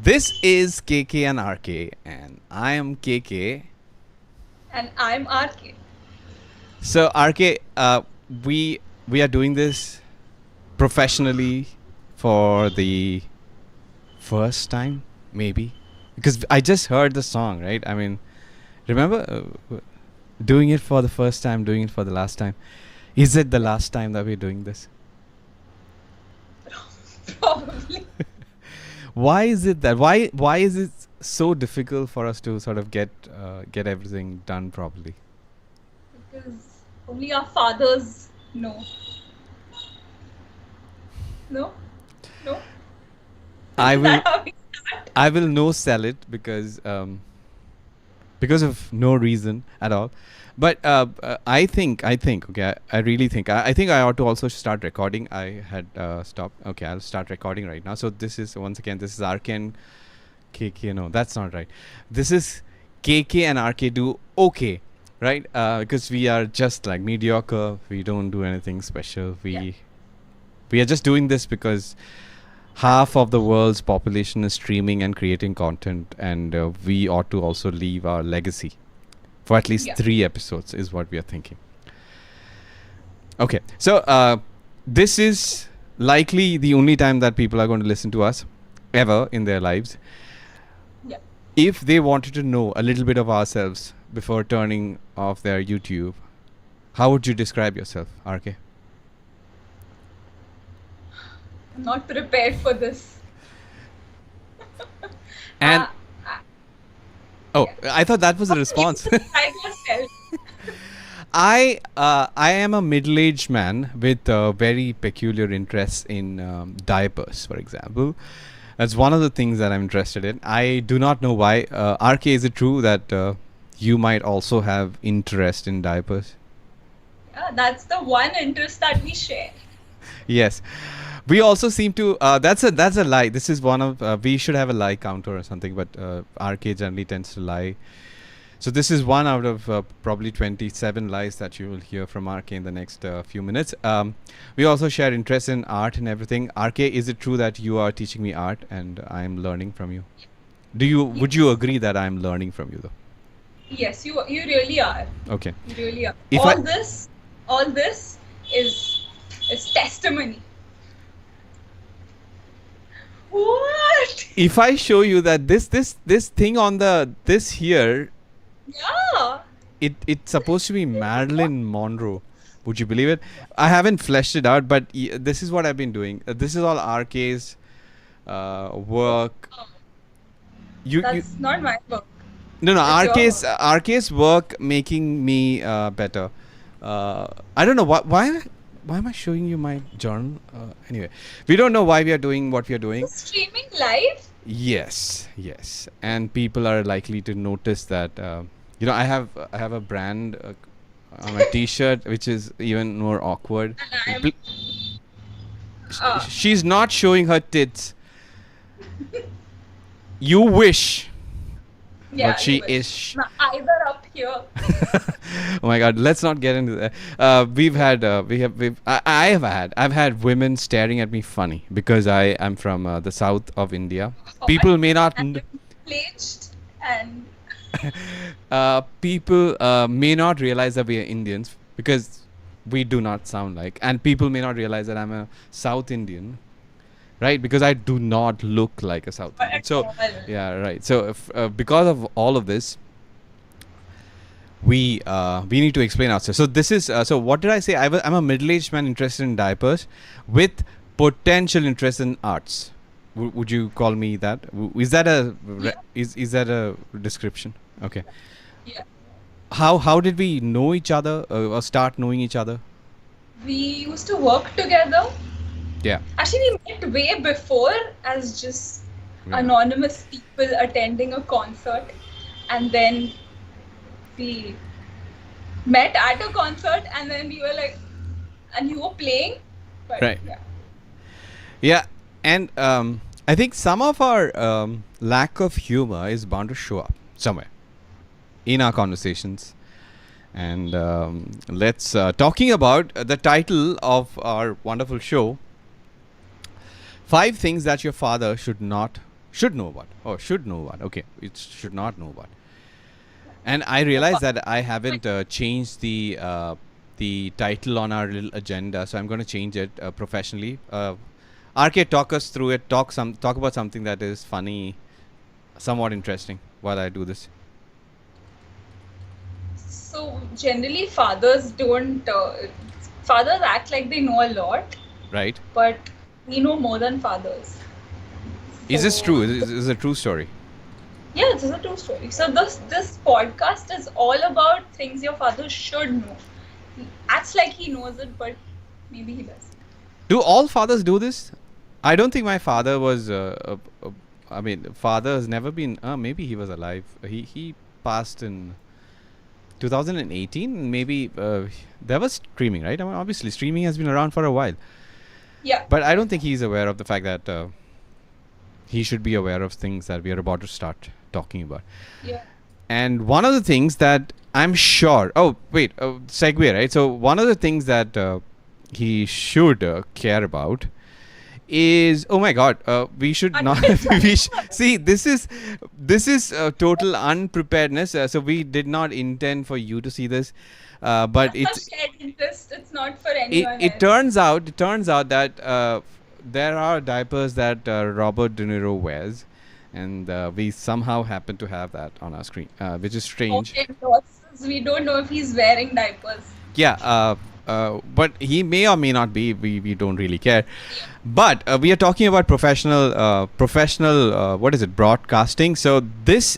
This is KK and RK, and I am KK. And I'm RK. So RK, we are doing this professionally for the first time, maybe, because I just heard the song, right? I mean, remember doing it for the first time, doing it for the last time. Is it the last time that we're doing this? Probably. Why is it that? Why is it so difficult for us to sort of get everything done properly? Because only our fathers know. No? No? I Is will that how we start? I will no sell it because of no reason at all. But I think okay, I really think I think I ought to also start recording. I had stopped. Okay, I'll start recording right now. So this is once again, this is RK and KK. No, that's not right. This is KK and RK do okay, right? Because we are just like mediocre. We don't do anything special. We are just doing this because half of the world's population is streaming and creating content, and we ought to also leave our legacy for at least Yeah. 3 episodes is what we are thinking. Okay, so this is likely the only time that people are going to listen to us ever in their lives. Yeah. If they wanted to know a little bit of ourselves before turning off their YouTube, how would you describe yourself, RK? I'm not prepared for this. And Uh, I thought that was a response. Describe yourself. I am a middle-aged man with very peculiar interests in diapers, for example. That's one of the things that I'm interested in. I do not know why. RK, is it true that you might also have interest in diapers? Yeah, that's the one interest that we share. Yes. We also seem to. That's a lie. This is one of. We should have a lie counter or something, but RK generally tends to lie. So this is one out of probably 27 lies that you will hear from RK in the next few minutes. We also share interest in art and everything. RK, is it true that you are teaching me art and I am learning from you? Would you agree that I am learning from you though? Yes, you really are. Okay. You really are. If all this is testimony. What? If I show you that this thing on this here, Yeah. it's supposed to be Marilyn Monroe. Would you believe it? I haven't fleshed it out, but this is what I've been doing. This is all RK's work. That's not my book. No, That's your RK's work making me better. I don't know why am I showing you my journal? Anyway, we don't know why we are doing what we are doing. Streaming live? Yes, and people are likely to notice that. I have a brand on my T-shirt, which is even more awkward. And I'm She's not showing her tits. You wish. yeah, But she you will. is. Now, either up here. Oh my God! Let's not get into that. I've had women staring at me funny because I am from the south of India. People may not. And pledged and People may not realize that we are Indians because we do not sound like, and people may not realize that I'm a South Indian, right? Because I do not look like a South Indian. So yeah, right. So because of all of this, we need to explain ourselves. So this is so what did I say? I'm a middle-aged man interested in diapers with potential interest in arts. Would you call me that? Is that a is that a description? Okay. yeah. How did we know each other or start knowing each other? We used to work together. Yeah. Actually, we met way before as just Yeah. anonymous people attending a concert, and then we met at a concert, and then we were like, and you were playing, but Right. yeah. Yeah, and I think some of our lack of humor is bound to show up somewhere in our conversations. And let's talking about the title of our wonderful show: 5 things that your father should not Should know about. Oh, should know about. Okay, it should not know about. And I realized that I haven't changed the title on our little agenda, so I'm going to change it professionally. RK, talk us through it. Talk about something that is funny, somewhat interesting while I do this. So generally, fathers act like they know a lot, Right? but we know more than fathers. Is this So true? Is this a true story? yeah, this is a true story. So this podcast is all about things your father should know. He acts like he knows it, but maybe he does. Do all fathers do this? I don't think my father was. I mean, father has never been. Maybe he was alive. He passed in 2018. Maybe there was streaming, right? I mean, obviously, streaming has been around for a while. Yeah. But I don't think he's aware of the fact that he should be aware of things that we are about to start talking about. Yeah. And one of the things that I'm sure. Oh, wait. Segue, right? So one of the things that he should care about is, oh my god, we should not see, this is total unpreparedness, so we did not intend for you to see this, but It's a shared interest. It's not for it anyone else. turns out that there are diapers that Robert De Niro wears, and we somehow happen to have that on our screen, which is strange. Okay, we don't know if he's wearing diapers. Yeah, but he may or may not be. We don't really care. But we are talking about professional what is it, broadcasting. So these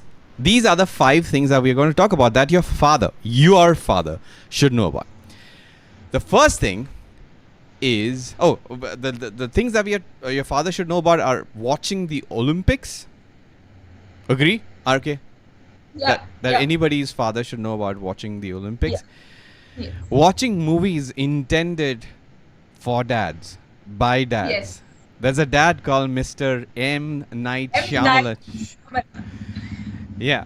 are the 5 things that we are going to talk about that your father should know about. The first thing is the things that your father should know about are watching the Olympics. Agree, RK? Yeah. That anybody's father should know about watching the Olympics. Yes. Watching movies intended for dads, by dads. Yes. There's a dad called Mr. M. Night M. Shyamalan. Night. Yeah.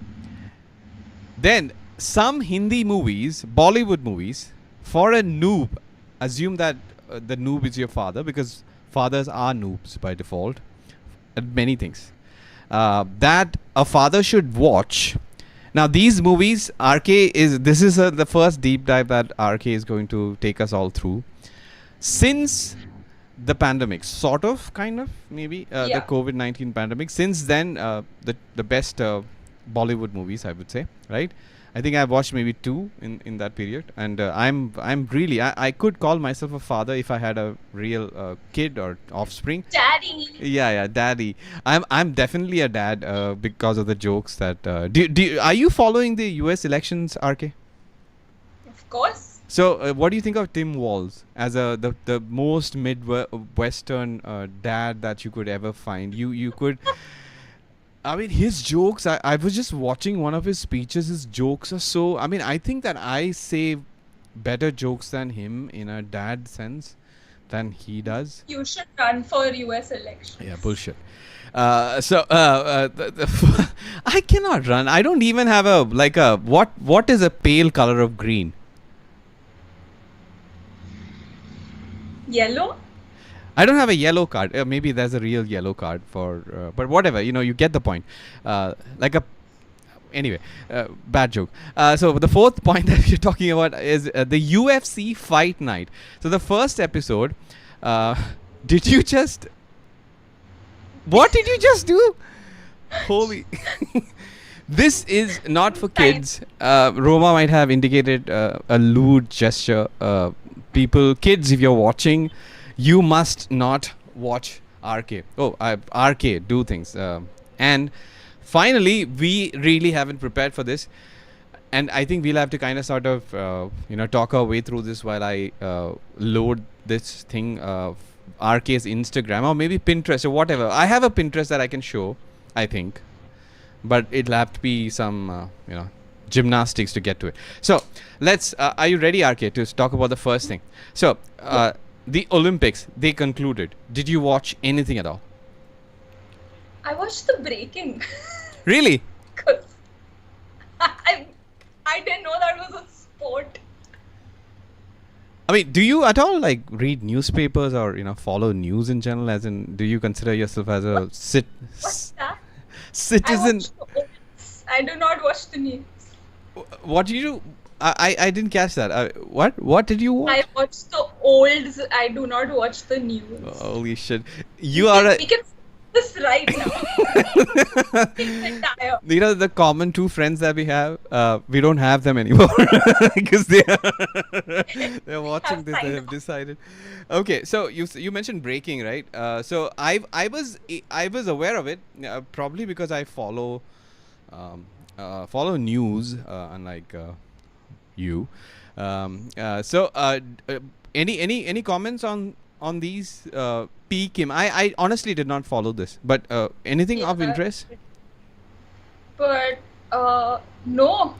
Then some Hindi movies, Bollywood movies, for a noob, assume that the noob is your father, because fathers are noobs by default at many things. That a father should watch. Now these movies, this is the first deep dive that RK is going to take us all through. Since the pandemic, sort of, kind of, maybe the COVID-19 pandemic. Since then, the best Bollywood movies, I would say, right? I think I've watched maybe 2 in that period, and I'm really, I could call myself a father if I had a real kid or offspring. Daddy. Yeah, daddy. I'm definitely a dad because of the jokes that. Are you following the U.S. elections, RK? Of course. So, what do you think of Tim Walz as the most Midwestern dad that you could ever find? You could. I mean, his jokes. I was just watching one of his speeches. His jokes are so. I mean, I think that I say better jokes than him in a dad sense than he does. You should run for US elections. Yeah, bullshit. I cannot run. I don't even have what is a pale color of green? Yellow? I don't have a yellow card. Maybe there's a real yellow card for, but whatever. You get the point. Anyway, bad joke. So the fourth point that you're talking about is the UFC Fight Night. So the first episode, did you just? What did you just do? Holy! This is not for kids. Roma might have indicated a lewd gesture. Kids, if you're watching, you must not watch RK. RK, do things. And finally, we really haven't prepared for this. And I think we'll have to kind of sort of, talk our way through this while I load this thing of RK's Instagram or maybe Pinterest or whatever. I have a Pinterest that I can show, I think. But it'll have to be some, gymnastics to get to it. So, are you ready, RK, to talk about the first thing? So, the Olympics, they concluded. Did you watch anything at all? I watched the breaking. Really? Because I didn't know that was a sport. I mean, do you at all like read newspapers or follow news in general? As in, do you consider yourself as a What's that? I citizen? watch the olds. I do not watch the news. What do you do? I didn't catch that. What did you I watch? watch the olds. I do not watch the news. Holy shit! You are a We can this right now. It's entire. the common two friends that we have, we don't have them anymore because they're watching this. They signed have decided. Okay, so you mentioned breaking, right? So I was aware of it, probably because I follow news, unlike you. Any comments on these peak him? I honestly did not follow this, but anything of Yeah. interest? But no.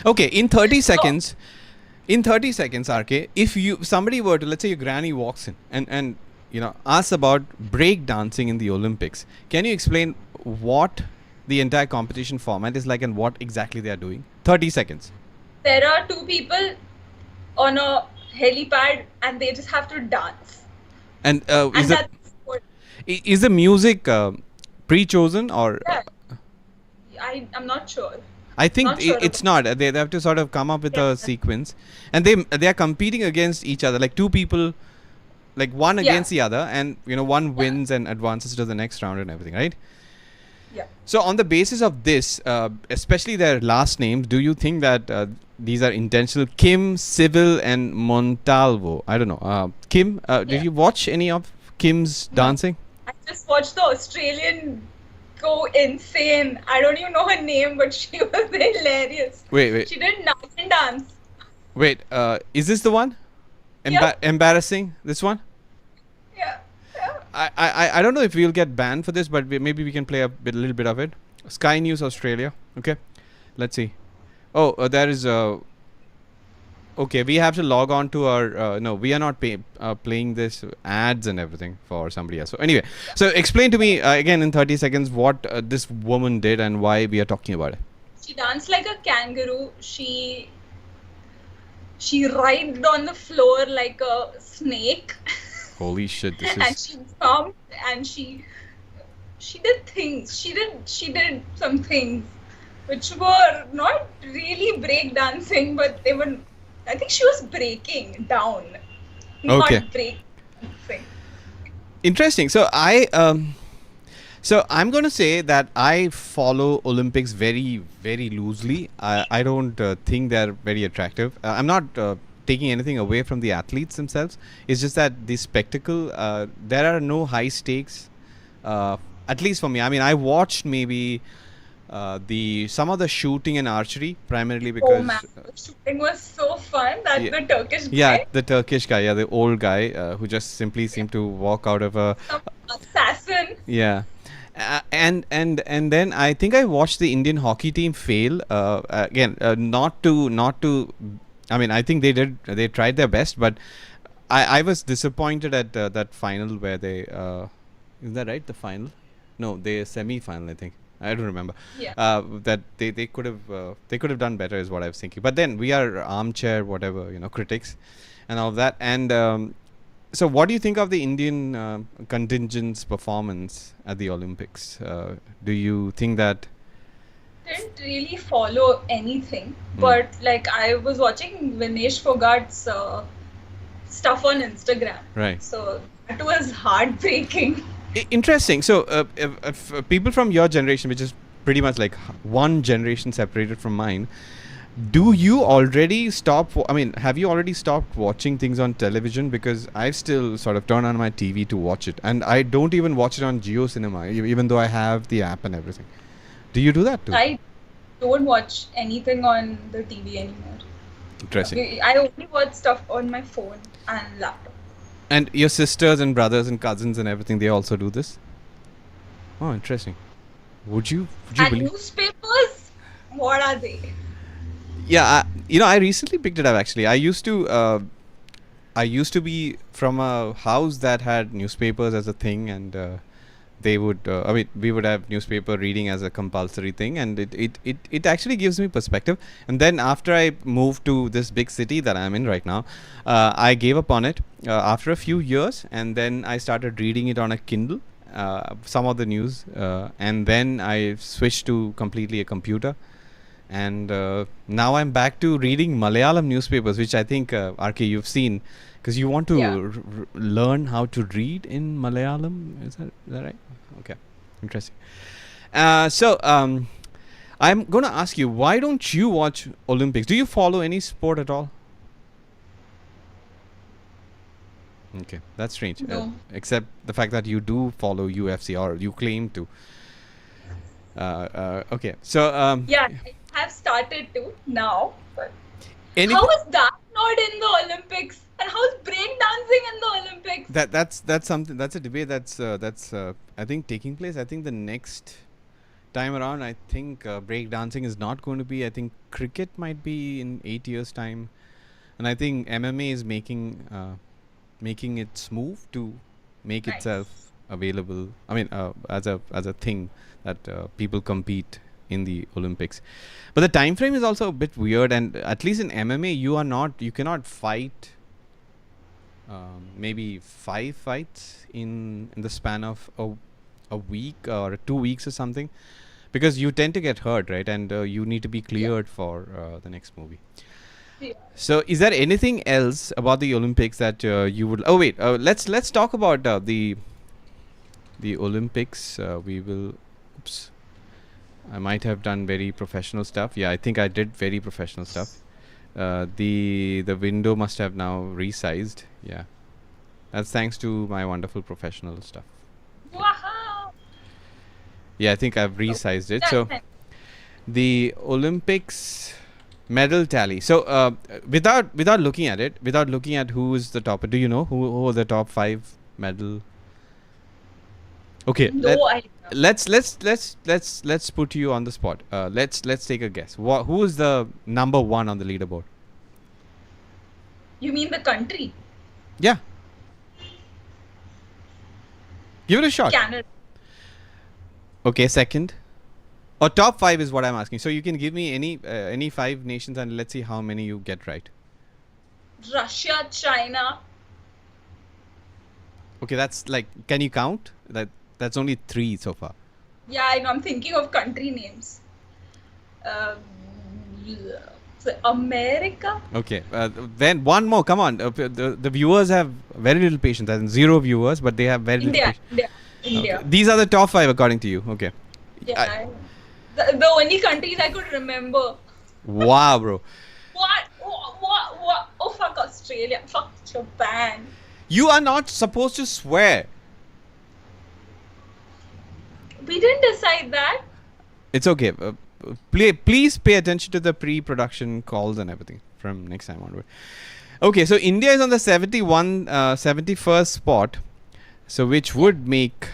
Okay, in 30 seconds, RK, if somebody were to, let's say your granny walks in and asks about break dancing in the Olympics, can you explain what the entire competition format is like and what exactly they are doing? 30 seconds. There are two people on a helipad and they just have to dance. And And that's what is the music pre-chosen or? yeah, I'm not sure. I think Not sure it's not. They have to sort of come up with Yeah. a sequence, and they are competing against each other, like two people, like one Yeah. against the other, and one wins and advances to the next round and everything, right? Yeah. So on the basis of this, especially their last names, do you think that these are intentional? Kim, Civil, and Montalvo. I don't know. Kim, did Yeah. you watch any of Kim's No. dancing? I just watched the Australian go insane. I don't even know her name, but she was hilarious. Wait. She did Nagian dance. Wait. Is this the one? Yeah. Embarrassing. This one? Yeah. Yeah. I don't know if we'll get banned for this, but maybe we can play a little bit of it. Sky News Australia. Okay, let's see. Oh, there is okay, we have to log on to our. No, we are not playing this ads and everything for somebody else. So anyway, so explain to me again in 30 seconds what this woman did and why we are talking about it. She danced like a kangaroo. She writhed on the floor like a snake. Holy shit! This And is she jumped and she did things. She did some things which were not really break dancing, but they were. I think she was breaking down, Okay. not break dancing. interesting. So I'm going to say that I follow Olympics very, very loosely. I don't think they're very attractive. I'm not taking anything away from the athletes themselves. It's just that the spectacle, there are no high stakes, at least for me. I mean, I watched maybe some of the shooting and archery primarily because. Oh man, the shooting was so fun. That's Yeah. the Turkish guy. Yeah, the Turkish guy, the old guy who just simply seemed to walk out of a. Some assassin. Yeah. And then I think I watched the Indian hockey team fail again. Not to. I mean, I think they tried their best, but I was disappointed at that final where they. Is that right? The final? No, the semi-final. I think I don't remember. Yeah. That they could have done better is what I was thinking. But then we are armchair whatever critics, and all of that. And so, what do you think of the Indian contingent's performance at the Olympics? Do you think that? Didn't really follow anything, but like I was watching Vinesh Fogart's stuff on Instagram. Right. So that was heartbreaking. Interesting. So, if people from your generation, which is pretty much like one generation separated from mine, do you already have you already stopped watching things on television? Because I've still sort of turned on my TV to watch it, and I don't even watch it on Geo Cinema, even though I have the app and everything. Do you do that too? I don't watch anything on the TV anymore. Interesting. I only watch stuff on my phone and laptop. And your sisters and brothers and cousins and everything, they also do this? Oh, interesting. Would you And believe? newspapers, what are they? Yeah, I recently picked it up actually. I used to be from a house that had newspapers as a thing, and they would I mean we would have newspaper reading as a compulsory thing, and it actually gives me perspective. And then after I moved to this big city that I'm in right now, I gave up on it after a few years, and then I started reading it on a Kindle, some of the news, and then I switched to completely a computer. And now I'm back to reading Malayalam newspapers, which I think RK you've seen, because you want to Yeah. learn how to read in Malayalam. Is that right? Okay, interesting. I'm going to ask you, why don't you watch Olympics? Do you follow any sport at all? Okay, that's strange. No. Except the fact that you do follow UFC, or you claim to. Okay, so Yeah, I have started to now. But any how is that not in the Olympics? And how is breakdancing in the Olympics? that's something, that's a debate that's I think taking place. I think the next time around, I think break dancing is not going to be. I think cricket might be in 8 years time, and I think MMA is making its move to make Nice. itself available. I mean, as a thing that people compete in the Olympics. But the time frame is also a bit weird, and at least in MMA, you cannot fight maybe 5 fights in the span of a week or 2 weeks or something, because you tend to get hurt, right? And you need to be cleared for the next movie. Yeah. So, is there anything else about the Olympics that you would? Oh wait, let's talk about the Olympics. We will. Oops, I might have done very professional stuff. Yeah, I think I did very professional stuff. The window must have now resized. Yeah, that's thanks to my wonderful professional stuff. Wow. Yeah, I think I've resized it. That's So nice. the Olympics medal tally. So without looking at it, without looking at who is the top, do you know who are the top 5 medal? Okay, No idea. let's put you on the spot. Let's take a guess. Who is the number 1 on the leaderboard? You mean the country? Yeah, give it a shot. Canada. Okay, second. Or top 5 is what I'm asking. So you can give me any 5 nations, and let's see how many you get right. Russia, China. Okay, that's like, can you count? That's only 3 so far. Yeah, I know. I'm thinking of country names. Um, so America. Okay, then one more. Come on, the viewers have very little patience. As in 0 viewers, but they have very little India. patience. India. Okay. These are the top 5 according to you. Okay. Yeah. The only countries I could remember. Wow, bro. What? Oh, fuck Australia. Fuck Japan. You are not supposed to swear. We didn't decide that. It's okay. Please pay attention to the pre-production calls and everything from next time onward. Okay, so India is on the 71st spot. So which would make...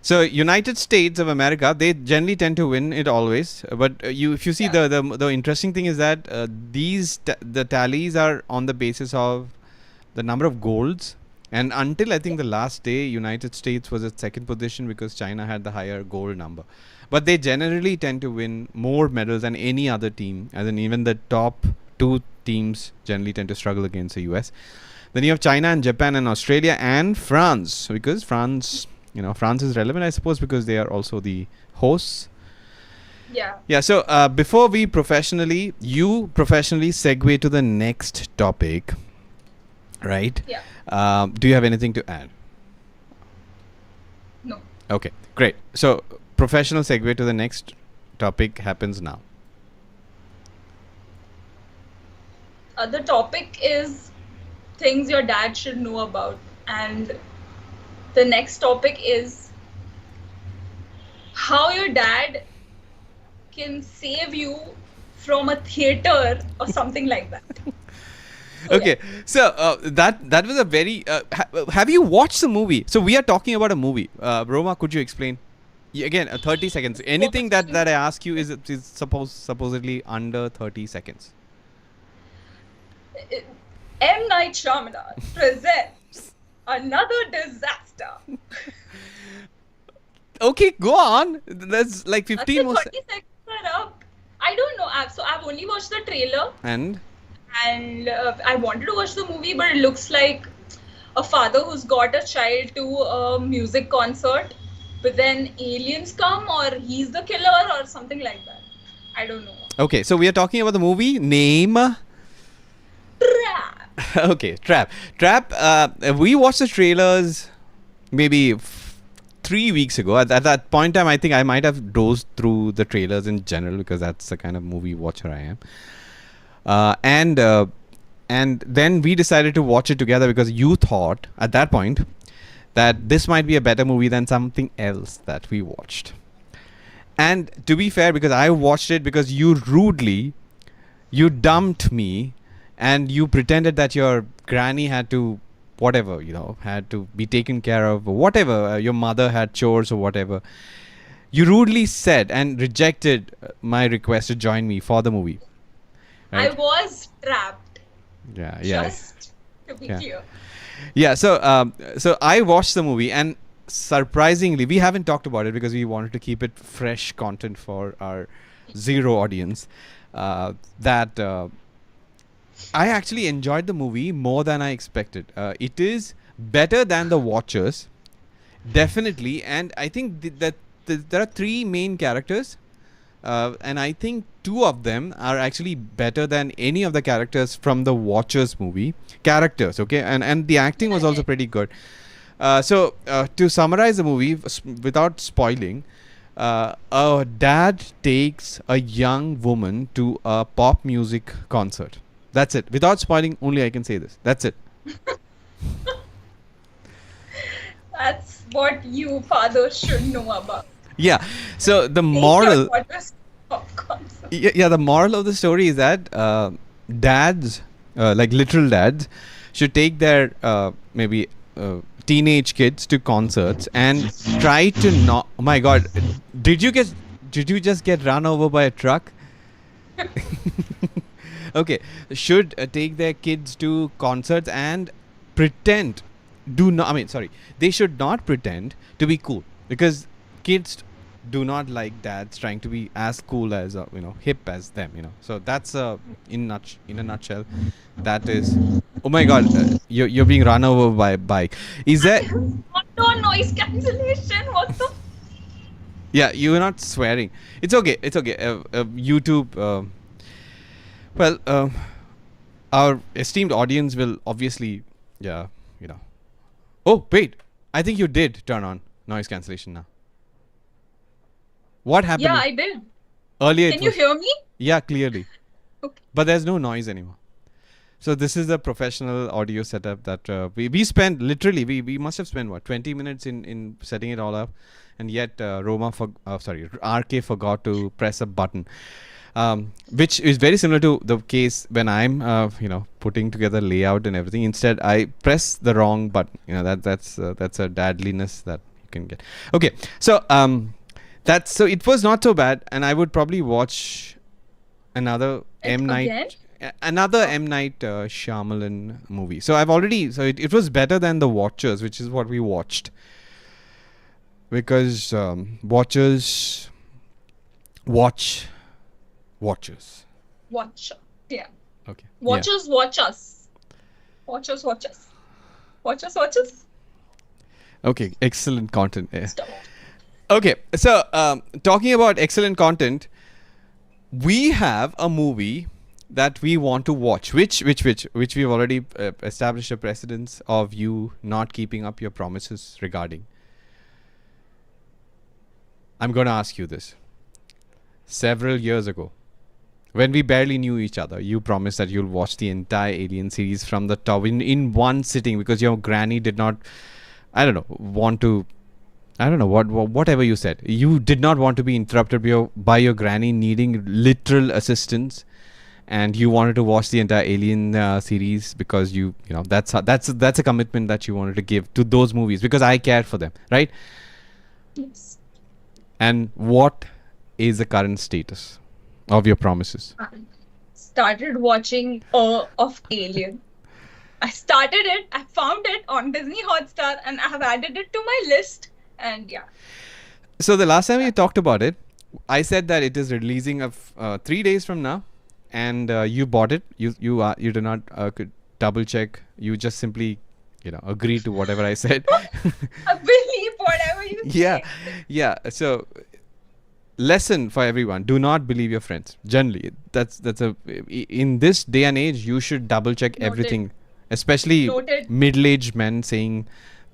So United States of America, they generally tend to win it always. But if you see, Yeah. the interesting thing is that the tallies are on the basis of the number of golds. And until I think the last day, United States was at second position because China had the higher gold number. But they generally tend to win more medals than any other team. As in, even the top 2 teams generally tend to struggle against the US. Then you have China and Japan and Australia and France, because France is relevant, I suppose, because they are also the hosts. Yeah. Yeah, so before we professionally segue to the next topic, right? Yeah. Do you have anything to add? No. Okay, great. So professional segue to the next topic happens now. The topic is things your dad should know about, and the next topic is how your dad can save you from a theater or something like that. So, Okay, so that was a very. Have you watched the movie? So we are talking about a movie. Roma, could you explain? Again, 30 seconds. Anything that I ask you is supposedly under 30 seconds. M. Night Shyamalan presents another disaster. Okay, go on. There's like The 15 more. 30 seconds are up. I don't know. So I've only watched the trailer, And and I wanted to watch the movie, but it looks like a father who's got a child to a music concert, but then aliens come, or he's the killer, or something like that. I don't know. okay, so we are talking about the movie name. Trap. Okay, Trap. We watched the trailers maybe 3 weeks ago. At that point in time, I think I might have dozed through the trailers in general because that's the kind of movie watcher I am. And then we decided to watch it together because you thought at that point that this might be a better movie than something else that we watched. And to be fair, because I watched it because you dumped me and you pretended that your granny had to whatever, had to be taken care of, or whatever, your mother had chores or whatever. You rudely said and rejected my request to join me for the movie. I was trapped. Yeah. Just to be Yeah. clear. Yeah, so I watched the movie, and surprisingly, we haven't talked about it because we wanted to keep it fresh content for our zero audience. That I actually enjoyed the movie more than I expected. It is better than The Watchers, definitely, and I think that there are three main characters. And I think two of them are actually better than any of the characters from the Watchers movie. Characters, okay? And the acting was also pretty good. So, to summarize the movie, without spoiling, a dad takes a young woman to a pop music concert. That's it. Without spoiling, only I can say this. That's it. That's what you fathers should know about. Yeah. So the Take your moral... daughters to popcorn. Yeah, the moral of the story is that dads, like literal dads, should take their maybe teenage kids to concerts and try to not. Oh my God, did you just get run over by a truck? Okay, should take their kids to concerts and pretend. They should not pretend to be cool because kids do not like dads trying to be as cool as hip as them. So that's in a nutshell. That is. Oh my God, you're being run over by a bike. Is that? No noise cancellation. What the? Yeah, you were not swearing. It's okay. YouTube. Our esteemed audience will obviously. Yeah. Oh wait, I think you did turn on noise cancellation now. What happened? Yeah, I did. Earlier Can you hear me? Yeah, clearly. Okay. But there's no noise anymore. So this is the professional audio setup that we spent literally, we must have spent 20 minutes in setting it all up, and yet RK forgot to press a button, which is very similar to the case when I'm putting together layout and everything. Instead, I press the wrong button. That's a dadliness that you can get. Okay, so so it was not so bad, and I would probably watch another M Night Shyamalan movie. So it was better than The Watchers, which is what we watched, because Watchers. Yeah. Okay. Watchers watch us. Watchers watch us. Watchers watch us. Okay, excellent content. Yeah. Stop. Okay, so talking about excellent content, we have a movie that we want to watch, which we've already established a precedence of you not keeping up your promises regarding. I'm going to ask you this. Several years ago, when we barely knew each other, you promised that you'll watch the entire Alien series from the top in one sitting because your granny did not, whatever you said. You did not want to be interrupted by your granny needing literal assistance, and you wanted to watch the entire Alien series because that's a commitment that you wanted to give to those movies because I cared for them, right? Yes. And what is the current status of your promises? I started watching of Alien. I started it. I found it on Disney Hotstar, and I have added it to my list. And yeah. So the last time we talked about it, I said that it is releasing of 3 days from now, and you bought it. You did not could double check. You just simply, agree to whatever I said. I believe whatever you Yeah, say. yeah. So lesson for everyone: do not believe your friends. Generally, that's a in this day and age, you should double check Noted. everything, especially Noted. middle-aged men saying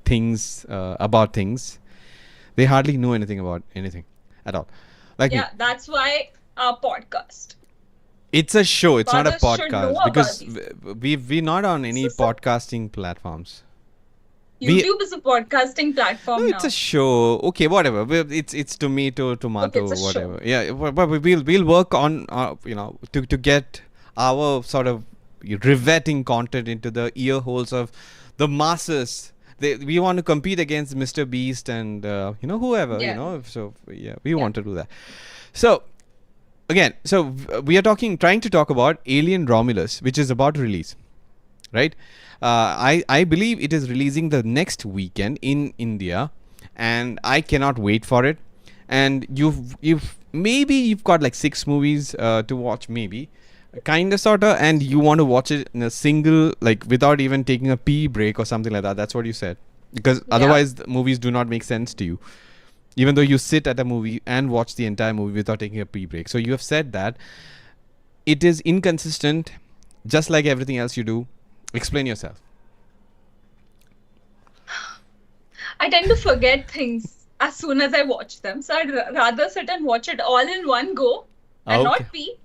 things about things. They hardly know anything about anything at all. Like me. Yeah, that's why our podcast. It's a show. It's not a Fathers should know podcast about because these. we're not on any So- podcasting platforms. YouTube is a podcasting No, platform it's now. a show. Okay, whatever. It's tomato, Okay, it's a whatever. show. Yeah, but we'll work on to get our sort of riveting content into the ear holes of the masses. We want to compete against Mr. Beast and whoever. Yeah. So yeah, we want to do that. So again, we are trying to talk about Alien Romulus, which is about to release, right? I believe it is releasing the next weekend in India, and I cannot wait for it. And you've got like 6 movies to watch, maybe, kind of sorta, and you want to watch it in a single, like without even taking a pee break or something like that. That's what you said, because otherwise the movies do not make sense to you, even though you sit at a movie and watch the entire movie without taking a pee break. So you have said that it is inconsistent, just like everything else you do. Explain yourself. I tend to forget things as soon as I watch them. So I'd rather sit and watch it all in one go and Okay. not pee.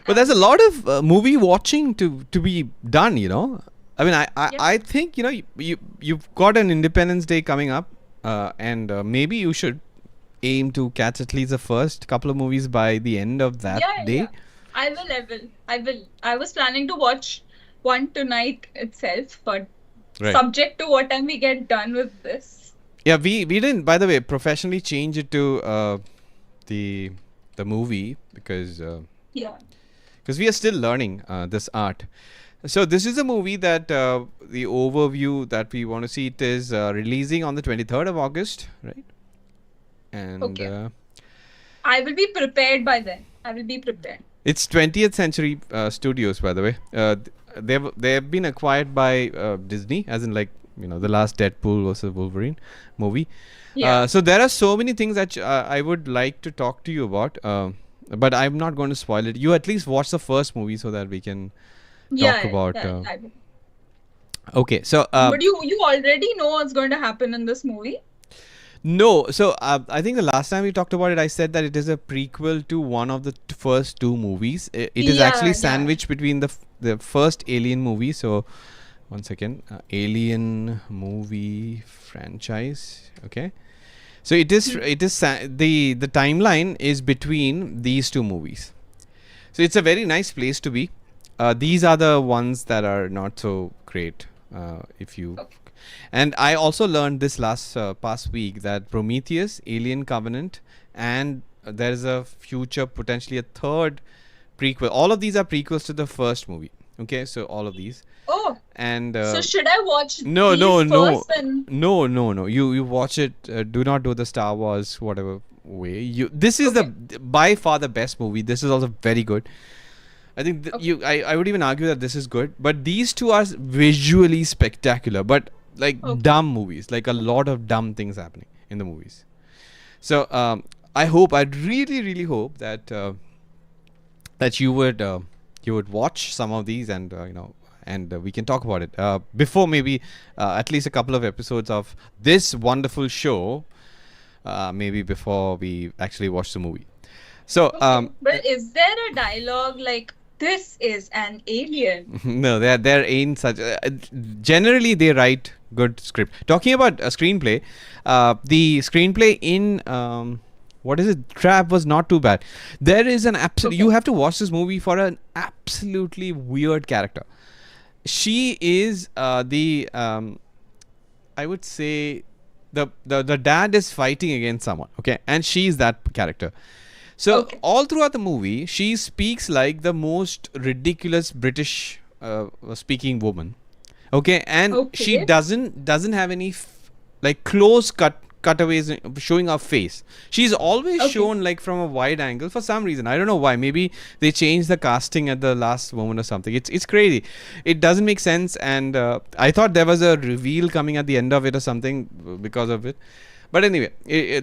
But there's a lot of movie watching to be done, I mean, I think, you've got an Independence Day coming up, and maybe you should aim to catch at least the first couple of movies by the end of that day. Yeah. I will. I was planning to watch one tonight itself, but Right. subject to what time we get done with this. Yeah, we didn't, by the way, professionally change it to the movie because Yeah. we are still learning this art. So this is a movie that the overview that we want to see, it is releasing on the 23rd of August, right? And Okay. I will be prepared by then. I will be prepared. it's 20th Century Studios, by the way. They've been acquired by Disney, as in, like, the last Deadpool versus Wolverine movie. Yeah. So there are so many things that I would like to talk to you about, but I'm not going to spoil it. You at least watch the first movie so that we can talk about. I will. Okay, so But you already know what's going to happen in this movie. no, so I think the last time we talked about it, I said that it is a prequel to one of the first 2 movies. It is Yeah, actually yeah. sandwiched between the first Alien movie. So, one second, Alien movie franchise. Okay, so the timeline is between these 2 movies. So it's a very nice place to be. These are the ones that are not so great. If you. Okay. And I also learned this past week that Prometheus, Alien Covenant, and there is a future, potentially a third prequel. All of these are prequels to the first movie. Okay, so all of these. Oh, And so should I watch no, these no, no, first and no. You watch it. Do not do the Star Wars whatever way. This is by far the best movie. This is also very good. I think I would even argue that this is good. But these 2 are visually spectacular. But like dumb movies, like a lot of dumb things happening in the movies. So I really, really hope that that you would watch some of these, and and we can talk about it before maybe at least a couple of episodes of this wonderful show, maybe before we actually watch the movie. So but is there a dialogue like this is an alien? no, there ain't such. Generally, they write good script. Talking about a screenplay, the screenplay in what is it? Trap was not too bad. There is an absolute. You have to watch this movie for an absolutely weird character. She is I would say the dad is fighting against someone. Okay, and she's that character. So all throughout the movie, she speaks like the most ridiculous British speaking woman. Okay, and she doesn't have any like close cut cutaways showing her face. She's always Okay. shown like from a wide angle for some reason. I don't know why. Maybe they changed the casting at the last moment or something. It's crazy. It doesn't make sense. And I thought there was a reveal coming at the end of it or something because of it. But anyway,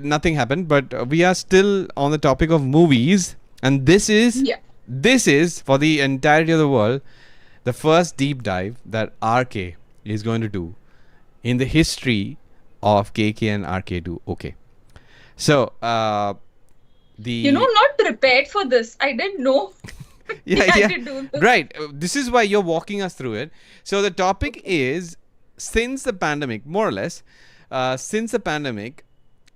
nothing happened. But we are still on the topic of movies, and this is for the entirety of the world the first deep dive that RK is going to do in the history of KK and RK do. Okay. So, the... I'm not prepared for this. I didn't know we had to do this. Right. This is why you're walking us through it. So, the topic is, since the pandemic, more or less, since the pandemic,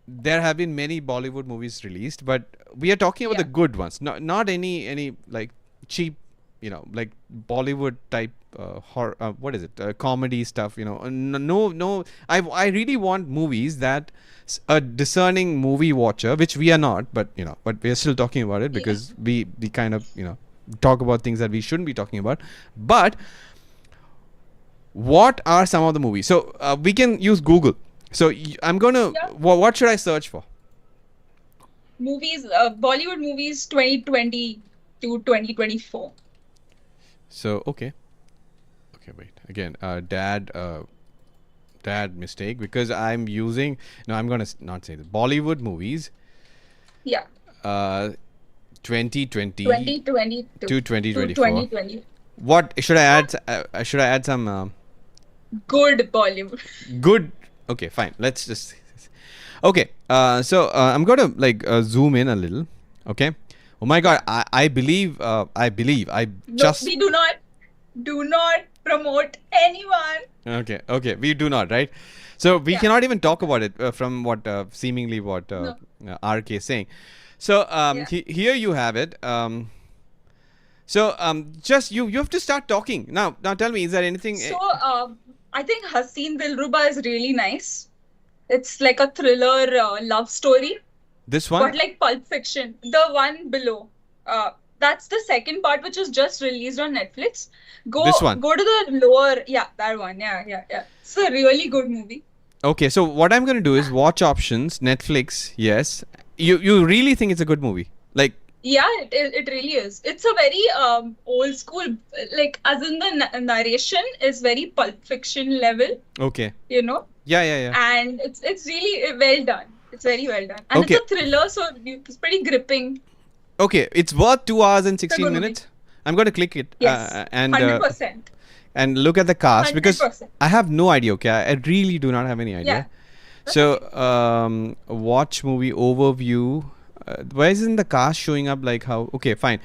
there have been many Bollywood movies released, but we are talking about the good ones, not any like cheap, like Bollywood type horror. What is it? Comedy stuff. No. I really want movies that a discerning movie watcher, which we are not, but we are still talking about it because we kind of talk about things that we shouldn't be talking about. But what are some of the movies? So we can use Google. So I'm gonna. What should I search for? Movies, Bollywood movies 2020 to 2024. So okay, wait again. Dad mistake, because I'm using. No, I'm gonna not say this. Bollywood movies. Yeah. 2020 2022 to 2024. to 2020. What should I add? Should I add some Good Bollywood. good? Okay, fine. Let's just. Okay. So I'm gonna zoom in a little. Okay. Oh my God. I believe. I just. We do not promote anyone. Okay. We do not, right? So we cannot even talk about it from what seemingly what RK is saying. So here you have it. Just you have to start talking now. Now tell me, is there anything? So I think Haseen Dilruba is really nice. It's like a thriller love story. This one? But like Pulp Fiction. The one below. That's the second part, which is just released on Netflix. This one? Go to the lower. Yeah, that one. Yeah. It's a really good movie. Okay, so what I'm going to do is watch options, Netflix, yes. You really think it's a good movie? Like... Yeah, it really is. It's a very old school, like as in the narration is very Pulp Fiction level. Okay. Yeah. And it's really well done. It's very well done. And okay. It's a thriller, so it's pretty gripping. Okay, it's worth 2 hours and 16 minutes. I'm going to click it. Yes, and 100%. And look at the cast 100%. because I have no idea. Okay, I really do not have any idea. Yeah. So watch movie overview. Why isn't the cast showing up like how? Okay, fine.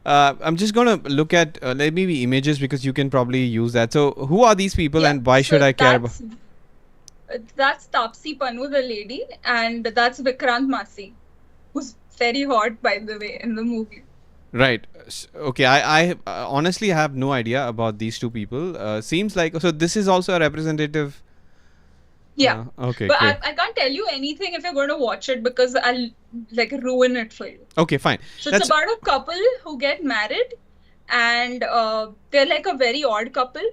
I'm just gonna look at maybe images because you can probably use that. So who are these people and why should I care about? That's Taapsee Pannu, the lady, and that's Vikrant Massey, who's very hot, by the way, in the movie. Right. Okay. I honestly have no idea about these two people. Seems like so. This is also a representative. Yeah. Okay. But I can't tell you anything if you're going to watch it because I'll ruin it for you. Okay, fine. So it's about a couple who get married and they're like a very odd couple.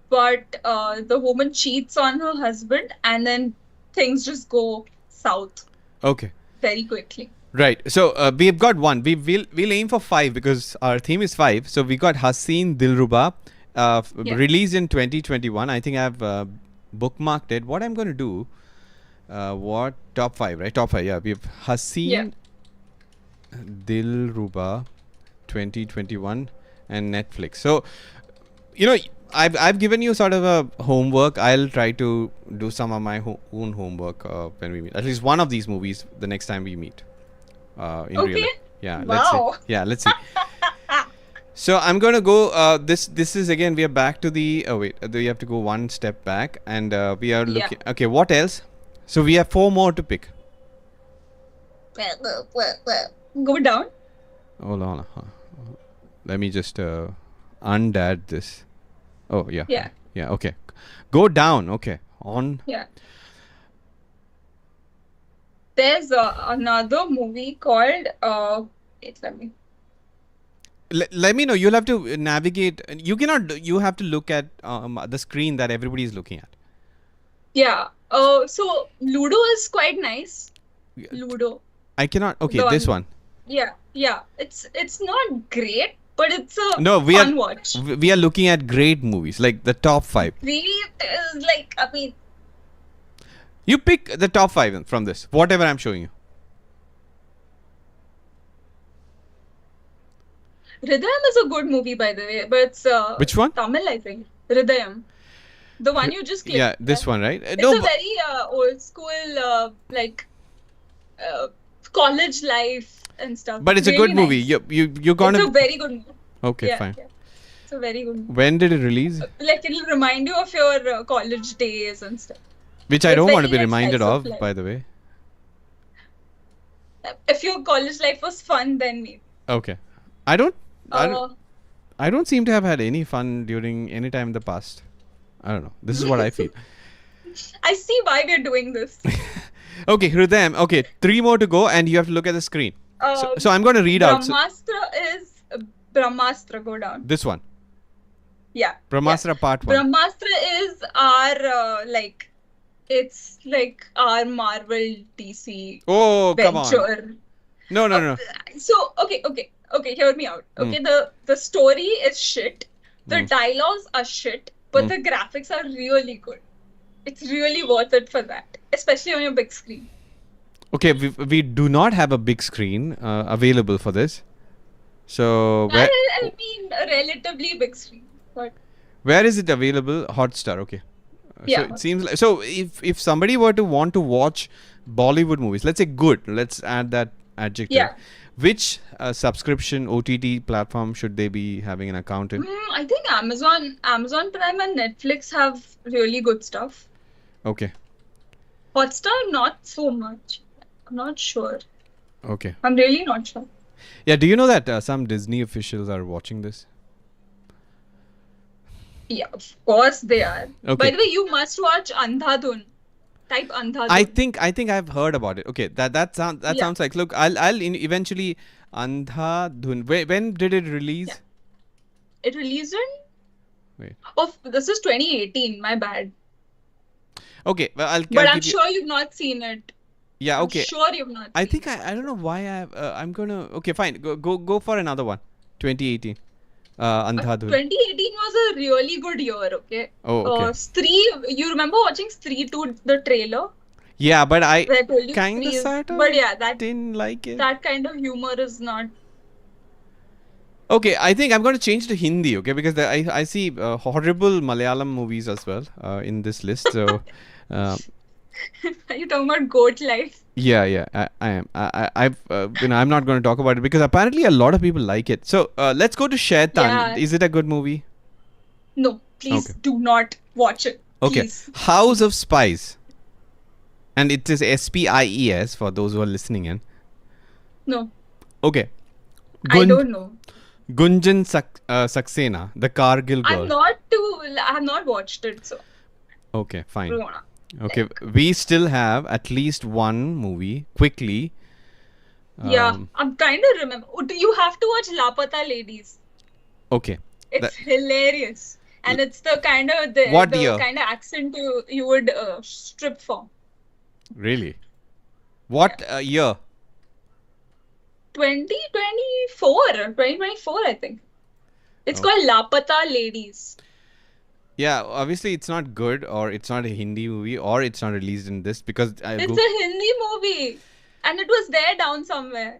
But the woman cheats on her husband and then things just go south. Okay. Very quickly. Right. So we've got one. We'll aim for 5 because our theme is 5. So we got Haseen Dilruba, released in 2021. I think I've bookmarked it. What I'm going to do, top 5, right? Top 5, yeah. We have Haseen Dilruba 2021 and Netflix. So, I've given you sort of a homework. I'll try to do some of my own homework when we meet. At least one of these movies the next time we meet. In real life. Yeah. Wow. Let's see. Yeah, let's see. So I'm gonna go. This is again. We are back to the. Oh wait, we have to go one step back, and we are looking. Okay, what else? So we have 4 more to pick. Go down. Hold on. Let me just undad this. Oh yeah. Yeah. Okay. Go down. Okay. On. Yeah. There's another movie called. Wait, let me. Let me know. You'll have to navigate. You cannot. You have to look at the screen that everybody is looking at. Yeah. So Ludo is quite nice. Ludo. I cannot. Okay, The this one. one. Yeah. It's not great, but it's a No, fun watch. we are looking at great movies, like the top 5. Great is like, I mean, You pick the top 5 from this, whatever I'm showing you. Hridayam is a good movie, by the way, but it's Which one? Tamil, I think. Hridayam. The one you just clicked. Yeah, this one, right? It's a very old school, like, college life and stuff. But it's a really good movie. nice. You're gonna. It's a very good movie. Okay, Yeah, fine. yeah. It's a very good movie. When did it release? Like, it'll remind you of your college days and stuff. Which I It's don't want to very, be like, reminded slice of, of life. by the way. If your college life was fun, then maybe. Okay. I don't Uh, seem to have had any fun during any time in the past. I don't know. This is what I feel. I see why we're doing this. Okay, Hridayam. Okay, 3 more to go, and you have to look at the screen. So I'm going to read out. Brahmastra is Brahmastra. Go down. This one. Yeah. Brahmastra Part 1. Brahmastra is our like, it's like our Marvel DC Oh, come on. venture. No. So okay. Hear me out. Okay, the story is shit. The dialogues are shit, but the graphics are really good. It's really worth it for that, especially on your big screen. Okay, we do not have a big screen available for this. So I mean, a relatively big screen, but where is it available? Hotstar. Okay. Yeah. So it seems like, so if somebody were to want to watch Bollywood movies, let's say good, let's add that adjective. Yeah. Which subscription OTT platform should they be having an account in? I think Amazon Prime and Netflix have really good stuff. Okay. Hotstar, not so much. I'm not sure. Okay. I'm really not sure. Yeah. Do you know that some Disney officials are watching this? Yeah, of course they are. Okay. By the way, you must watch Andhadhun. Type Andhadhun. I think I've heard about it. Okay, that sounds like, look, I'll eventually Andhadhun. When did it release? Yeah. It released in. Wait. Oh, this is 2018. My bad. Okay, well But I'm sure you've not seen it. Yeah. Okay. I'm sure you've not. I seen think I don't know why I'm gonna. Okay, fine. Go for another one. 2018. Andhadhun. 2018 was a really good year. Okay. Oh, okay. Stree. You remember watching Stree 2, the trailer? Yeah, but I Where I told you kind of Stree is- sort of But yeah, that didn't like it. that kind of humor is not. Okay, I think I'm going to change to Hindi, okay? Because I see horrible Malayalam movies as well in this list. So, Are you talking about goat life? yeah, I am. I'm not going to talk about it because apparently a lot of people like it. So, let's go to Shaitan. Yeah. Is it a good movie? No, please Okay. do not watch it. Okay. Please. House of Spies. And it is SPIES for those who are listening in. No, Okay. I don't know. Gunjan Saxena, the Kargil girl. I have not watched it, so Okay, I fine. don't wanna. Okay, we still have at least one movie quickly. Yeah, I'm kind of remember. You have to watch Lapata Ladies. Okay. It's hilarious, and it's the kind of the year? kind of accent you would strip for. Really? What year? 2024, I think. It's called Lapata Ladies. Yeah, obviously it's not good, or it's not a Hindi movie, or it's not released in this because It's a Hindi movie, and it was there down somewhere.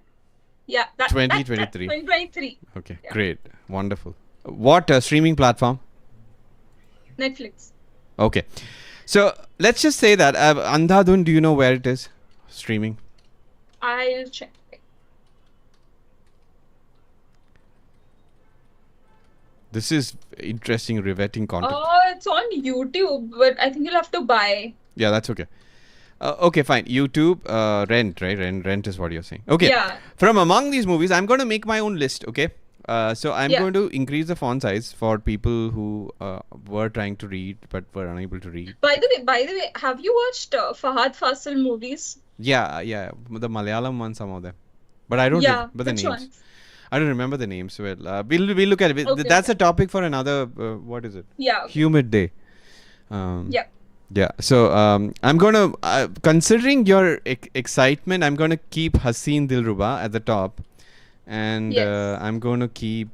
Yeah, 2023. 2023. Okay, Yeah. great, wonderful. What streaming platform? Netflix. Okay, so let's just say that Andhadhun. Do you know where it is streaming? I'll check. This is interesting, riveting content. It's on YouTube, but I think you'll have to buy. Yeah, that's okay. Okay, fine. YouTube, Rent, right? Rent is what you're saying. Okay. Yeah. From among these movies, I'm going to make my own list. Okay. So I'm Yeah. going to increase the font size for people who were trying to read but were unable to read. By the way, have you watched Fahad Fasil movies? Yeah, the Malayalam one, some of them, but I don't Yeah, remember the which names. ones? I don't remember the names. Well, we'll look at it. Okay, That's okay. a topic for another. What is it? Yeah. Humid day. Yeah. Yeah. So I'm gonna considering your excitement, I'm gonna keep Haseen Dilruba at the top, and Yes. I'm gonna keep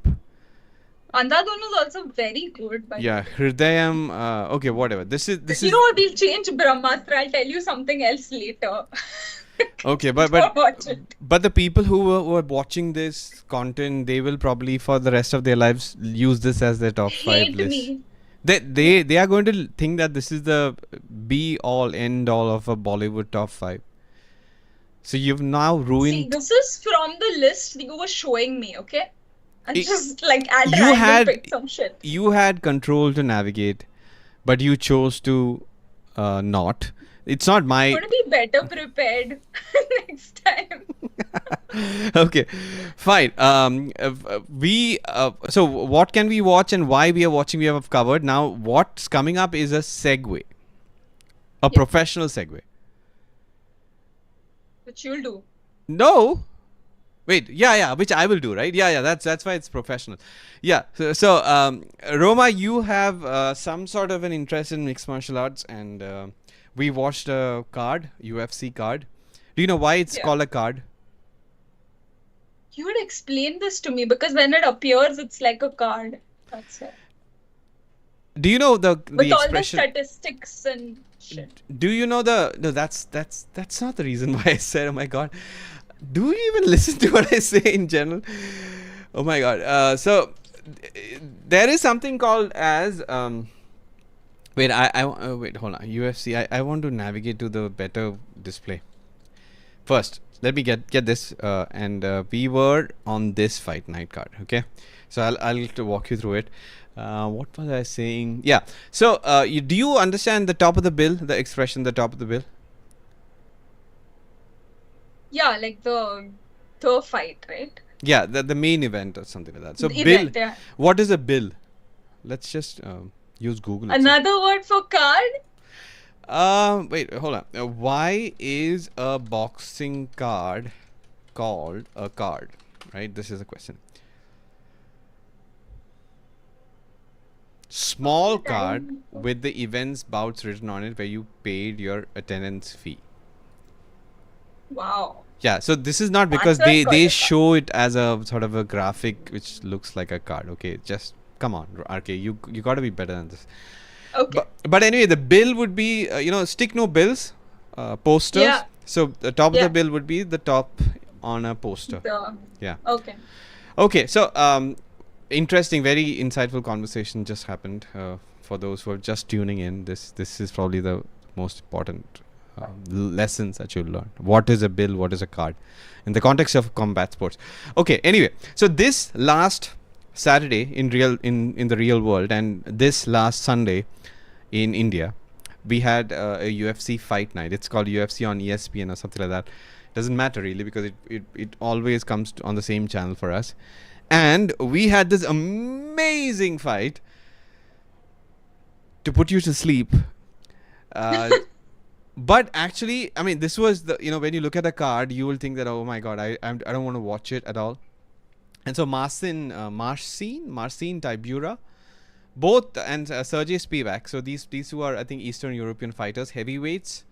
Andhadhun is also very good, by the yeah way. Hridayam. Okay, whatever. This You is know what? We'll change Brahmastra. I'll tell you something else later. okay, Don't watch it. but the people who are watching this content, they will probably for the rest of their lives use this as their top five Hate list. me. They are going to think that this is the be all end all of a Bollywood top five. So you've now See, ruined. this is from the list you were showing me, okay? I I- just like at You random had picked some shit. control to navigate, but you chose to not. It's not I'm my gonna be better prepared next time. okay, fine. We so what can we watch and why we are watching? We have covered. Now, what's coming up is a segue, a Yeah, professional segue. which you'll do. No, wait, yeah, which I will do, right? Yeah, that's why it's professional. Yeah, so Roma, you have some sort of an interest in mixed martial arts, and we watched a card, UFC card. Do you know why it's Yeah. called a card? You would explain this to me because when it appears, it's like a card. That's it. Do you know the With all the expression? statistics and shit. Do you know the no? That's not the reason why I said. Oh my god, do you even listen to what I say in general? Oh my god. There is something called as wait, wait, hold on. UFC. I want to navigate to the better display. First, let me get this. And we were on this fight night card. Okay, so I'll to walk you through it. What was I saying? Yeah. So do you understand the top of the bill? The expression, the top of the bill. Yeah, like the fight, right? Yeah, the main event or something like that. So The bill. event, yeah. What is a bill? Let's just use Google. itself. Another word for card? Wait, hold on. Why is a boxing card called a card? Right. This is a question. Small card Time. with the events bouts written on it, where you paid your attendance fee. Wow. Yeah, so this is not because That's they what called a show it as a sort of a graphic which looks like a card. Okay, just come on, RK, you got to be better than this. Okay. But anyway, the bill would be stick no bills, posters. Yeah. So the top of Yeah. the bill would be the top on a poster. Yeah. Okay. Okay, so interesting, very insightful conversation just happened. For those who are just tuning in, this is probably the most important lessons that you'll learn. What is a bill? What is a card? In the context of combat sports. Okay. Anyway, so this last Saturday in the real world, and this last Sunday in India, we had a UFC Fight Night. It's called UFC on ESPN or something like that. Doesn't matter really because it always comes on the same channel for us. And we had this amazing fight to put you to sleep. But actually, I mean, this was the when you look at the card, you will think that, oh my god, I don't want to watch it at all. And so Marcin Tybura, both, and Sergey Spivak. So these two are, I think, Eastern European fighters, heavyweights,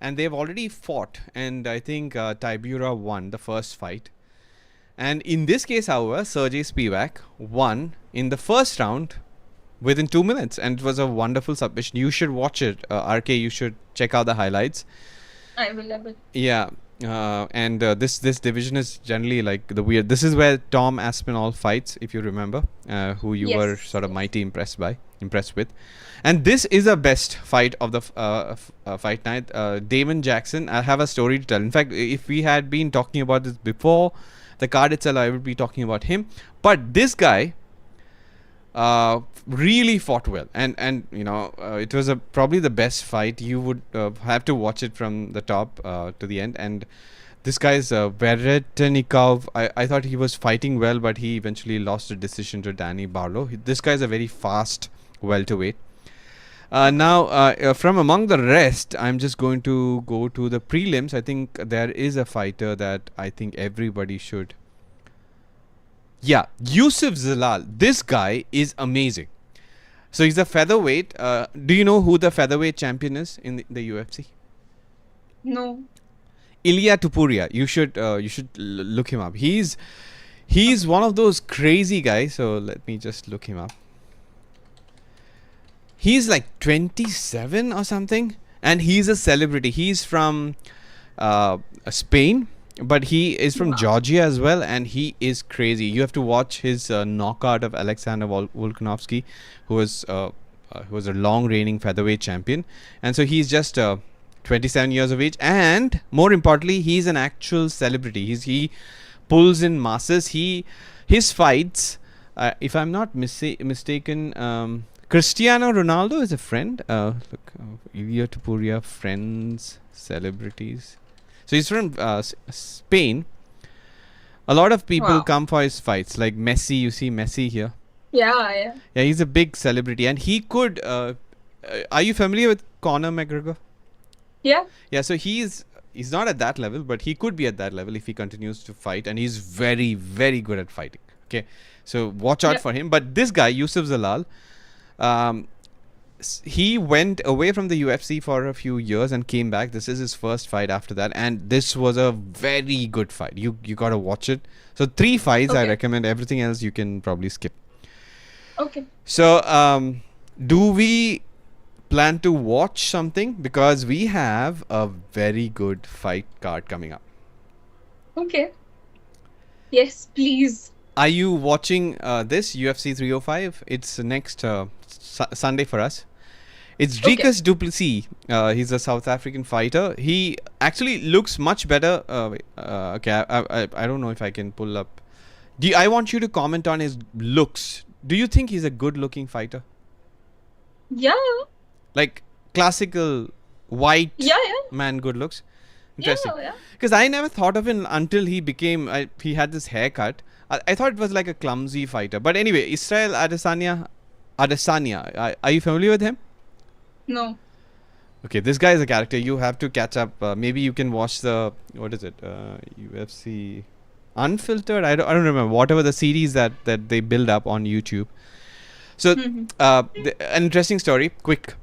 and they've already fought. And I think Tybura won the first fight. And in this case, however, Sergey Spivak won in the first round within 2 minutes, and it was a wonderful submission. You should watch it, RK. You should check out the highlights. I will have it. Yeah. And this division is generally like the weird. This is where Tom Aspinall fights, if you remember, who you Yes. were sort of mighty impressed with. And this is a best fight of the fight night. Damon Jackson. I have a story to tell. In fact, if we had been talking about this before the card itself, I would be talking about him. But this guy really fought well, and it was probably the best fight. You would have to watch it from the top to the end. And this guy's Veretenikov, I thought he was fighting well, but he eventually lost a decision to Danny Barlow. This guy's a very fast welterweight. Now, from among the rest, I'm just going to go to the prelims. I think there is a fighter that I think everybody should. Yeah, Yusuf Zalal. This guy is amazing. So he's a featherweight. Do you know who the featherweight champion is in the UFC? No. Ilya Tupuria. You should look him up. He's one of those crazy guys. So let me just look him up. He's like 27 or something, and he's a celebrity. He's from Spain, but he is from Wow. Georgia as well, and he is crazy. You have to watch his knockout of Alexander Volkanovski, who was a long reigning featherweight champion. And so he's just 27 years of age, and more importantly, he's an actual celebrity. He pulls in masses. His fights, if I'm not mistaken, Cristiano Ronaldo is a friend. Look, Ilya Tupuria, friends, celebrities. So he's from Spain. A lot of people Wow. come for his fights, like Messi. You see Messi here. Yeah. Yeah, he's a big celebrity, and he could. Are you familiar with Conor McGregor? Yeah. Yeah, so he's not at that level, but he could be at that level if he continues to fight, and he's very, very good at fighting. Okay, so watch out Yeah. for him. But this guy, Yusuf Zalal, he went away from the UFC for a few years and came back. This is his first fight after that, and this was a very good fight. You gotta watch it. So 3 fights I Okay. recommend. Everything else you can probably skip. Okay. So do we plan to watch something, because we have a very good fight card coming up? Okay. Yes, please. Are you watching this UFC 305? It's next Sunday for us. It's Okay. Dricus du Plessis. He's a South African fighter. He actually looks much better. Okay, I don't know if I can pull up. I want you to comment on his looks. Do you think he's a good-looking fighter? Yeah. Like classical white Yeah. man good looks? Interesting. Yeah. Because I never thought of him until he became. He had this haircut. I thought it was like a clumsy fighter. But anyway, Israel Adesanya. Are you familiar with him? No. Okay, this guy is a character. You have to catch up. Maybe you can watch the, what is it? UFC Unfiltered. I don't remember. Whatever the series that they build up on YouTube. So Mhm. an interesting story. Quick.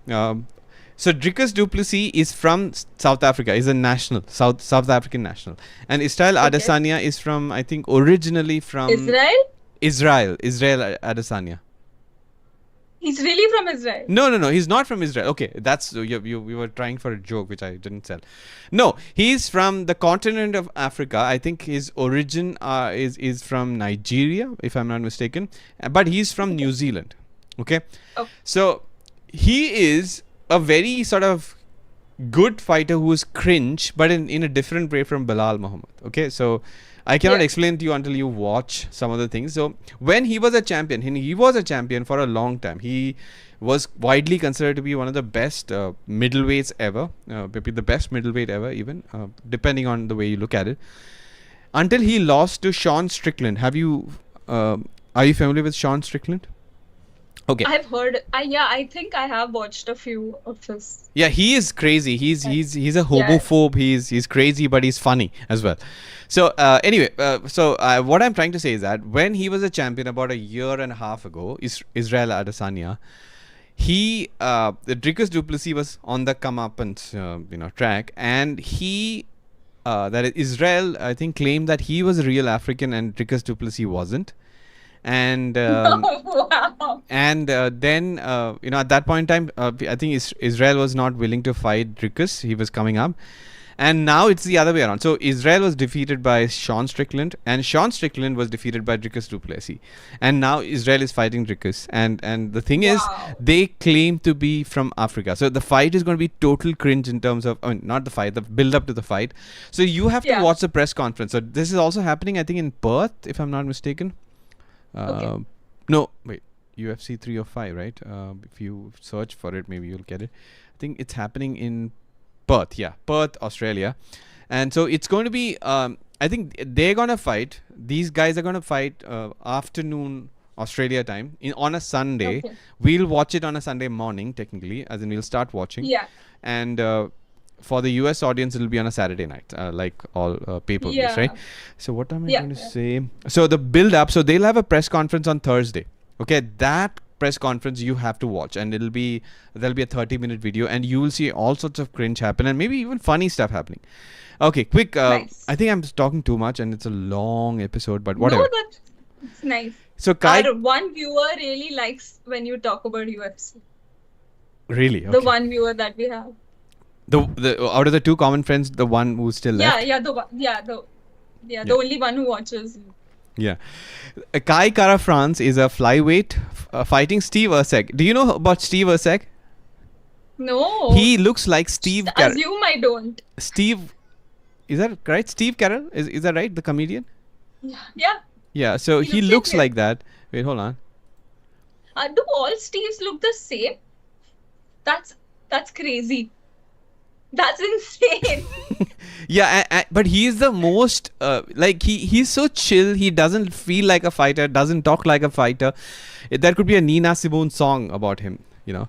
So Dricus du Plessis is from South Africa. He's a national, South African national, and Israel Okay. Adesanya is from, I think, originally from Israel? Israel Adesanya. He's really from Israel. No. He's not from Israel. Okay, that's you were trying for a joke which I didn't sell. No, he's from the continent of Africa. I think his origin is from Nigeria, if I'm not mistaken, but he's from New Zealand. Okay, Oh. so he is a very sort of good fighter who is cringe, but in a different way from Bilal Muhammad. Okay, so I cannot Yeah. explain to you until you watch some of the things. So when he was a champion, he was a champion for a long time. He was widely considered to be one of the best middleweights ever, maybe the best middleweight ever, even depending on the way you look at it. Until he lost to Sean Strickland. Are you familiar with Sean Strickland? Okay. I've heard. I think I have watched a few of his. Yeah, he is crazy. He's a homophobe. He's crazy, but he's funny as well. So anyway, what I'm trying to say is that when he was a champion about a year and a half ago, Israel Adesanya, the Dricus du Plessis was on the comeuppance track, and that is Israel, I think, claimed that he was a real African and Dricus du Plessis wasn't. And Wow. and then at that point in time, I think Israel was not willing to fight Dricus. He was coming up, and now it's the other way around. So Israel was defeated by Sean Strickland, and Sean Strickland was defeated by Dricus du Plessis, and now Israel is fighting Dricus. And the thing is, Wow. they claim to be from Africa, so the fight is going to be total cringe in terms of, not the fight, the build up to the fight. So you have to Yeah. watch the press conference. So this is also happening, I think, in Perth, if I'm not mistaken. Okay. No, wait. UFC 305, right? If you search for it, maybe you'll get it. I think it's happening in Perth. Yeah, Perth, Australia. And so it's going to be. I think they're gonna fight. These guys are gonna fight afternoon Australia time on a Sunday. Okay. We'll watch it on a Sunday morning, technically, as in we'll start watching. Yeah. And for the US audience, it'll be on a Saturday night, like all pay-per-views, Yeah. right? So what am I Yeah, going to yeah. say? So the build-up, so they'll have a press conference on Thursday. Okay, that press conference you have to watch, and there'll be a 30-minute video, and you will see all sorts of cringe happen, and maybe even funny stuff happening. Okay, quick. Nice. I think I'm talking too much, and it's a long episode, but whatever. No, it's nice. So Kai, Our one viewer really likes when you talk about UFC. really? The Okay. one viewer that we have. The out of the two common friends, the one who's still left. The only one who watches. Yeah. Kai Kara France is a flyweight fighting Steve Ursek. Do you know about Steve Ursek? No. He looks like Steve Carell. Assume I don't. Steve, is that right? Steve Carell? Is that right? The comedian? Yeah. Yeah, so he looks looks like like that. Wait, hold on. Do all Steves look the same? That's crazy. That's insane. Yeah, but he's the most he's so chill. He doesn't feel like a fighter, doesn't talk like a fighter. There could be a Nina Simone song about him, you know.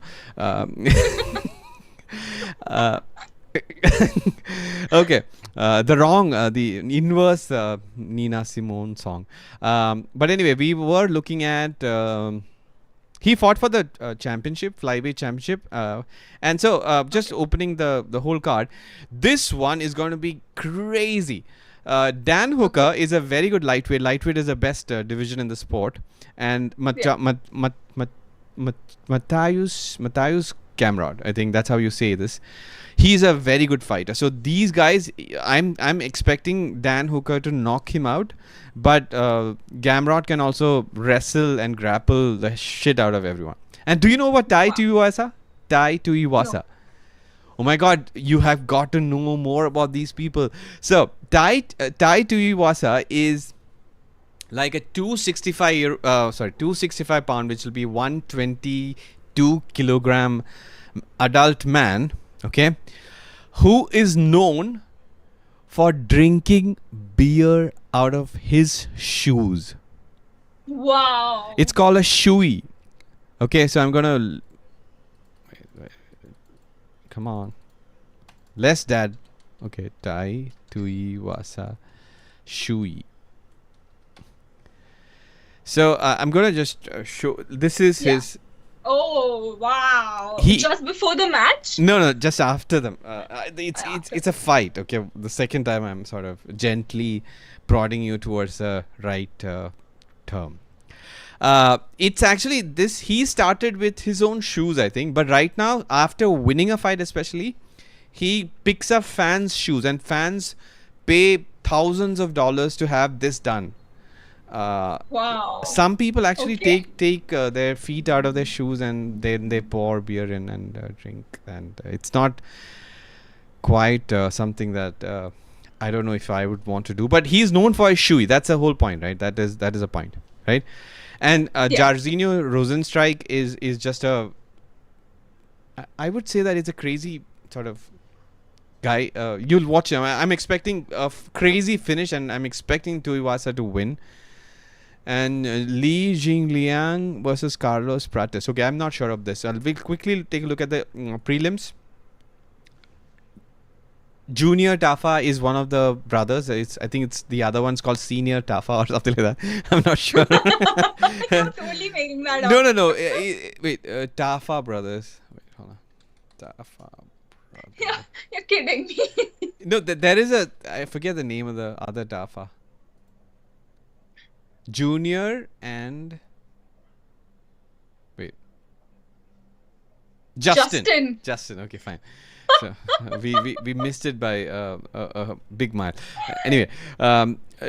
Okay, the inverse Nina Simone song. But anyway, we were looking at. He fought for the championship, flyweight championship, and so just opening the whole card. This one is going to be crazy. Dan Hooker is a very good lightweight. Lightweight is the best division in the sport, and Matthias Camrod, I think that's how you say this. He's a very good fighter. So these guys, I'm expecting Dan Hooker to knock him out, but Gamrot can also wrestle and grapple the shit out of everyone. And do you know what Tai Tuivasa? Tai Tuivasa. No. Oh my God, you have got to know more about these people. So Tai Tuivasa is like a 265 pound, which will be 122 kilogram adult man. Okay, who is known for drinking beer out of his shoes. Wow. It's called a shoey. Okay, so I'm gonna wait. Come on. Less dad. Okay, Tai Tuivasa shoey. So I'm gonna just show. This is his. Oh wow! Just before the match? No, just after them. It's a fight. Okay, the second time I'm sort of gently prodding you towards the right term. It's actually this. He started with his own shoes, I think, but right now, after winning a fight, especially, he picks up fans' shoes, and fans pay thousands of dollars to have this done. Wow. Some people actually take their feet out of their shoes and then they pour beer in and drink, and it's not quite something that I don't know if I would want to do, but he's known for his shoey. That's the whole point, right? That is a point, right? And Jairzinho Rosenstrike is just I would say that it's a crazy sort of guy. You'll watch him. I'm expecting a crazy finish, and I'm expecting Tuivasa to win. And Li Jingliang versus Carlos Prates. Okay, I'm not sure of this. We'll quickly take a look at the prelims. Junior Tafa is one of the brothers. I think it's the other one's called Senior Tafa or something like that. I'm not sure. You're totally making that up. No. Wait, Tafa brothers. Wait, hold on. Tafa brothers. Yeah, you're kidding me. No, there is a. I forget the name of the other Tafa. Junior and wait, Justin. Okay, fine. So we missed it by a big mile. Anyway,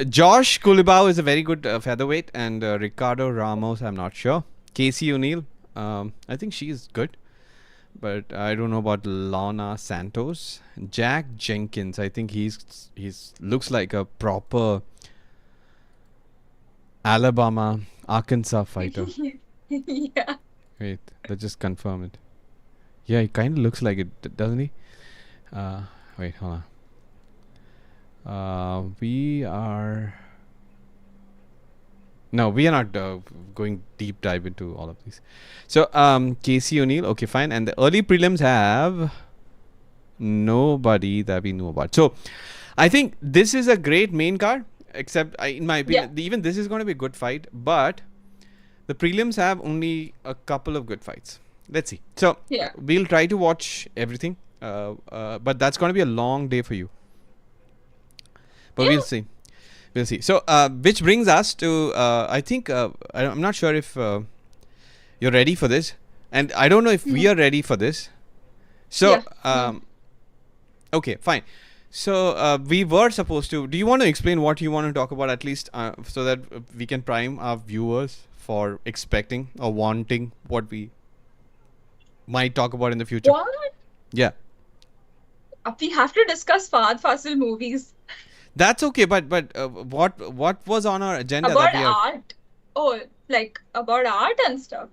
Josh Kulibau is a very good featherweight, and Ricardo Ramos, I'm not sure. Casey O'Neill, I think she's good, but I don't know about Lana Santos. Jack Jenkins, I think he's looks like a proper Alabama, Arkansas fighter. Yeah. Wait, let's just confirm it. Yeah, he kind of looks like it, doesn't he? Wait, hold on. We are not going deep dive into all of these. So, Casey O'Neill, okay, fine. And the early prelims have nobody that we know about. So, I think this is a great main card. Except, in my opinion, even this is going to be a good fight. But The prelims have only a couple of good fights. Let's see. So Yeah. we'll try to watch everything, but that's going to be a long day for you. But Yeah. we'll see. We'll see. So which brings us to I think I'm not sure if you're ready for this, and I don't know if we No. are ready for this. So Yeah, no. okay, fine. So we were supposed to. Do you want to explain what you want to talk about at least, so that we can prime our viewers for expecting or wanting what we might talk about in the future? What? Yeah, We have to discuss Fahad Fasil movies that's okay. But what was on our agenda about that we are? art. Oh, like about art and stuff.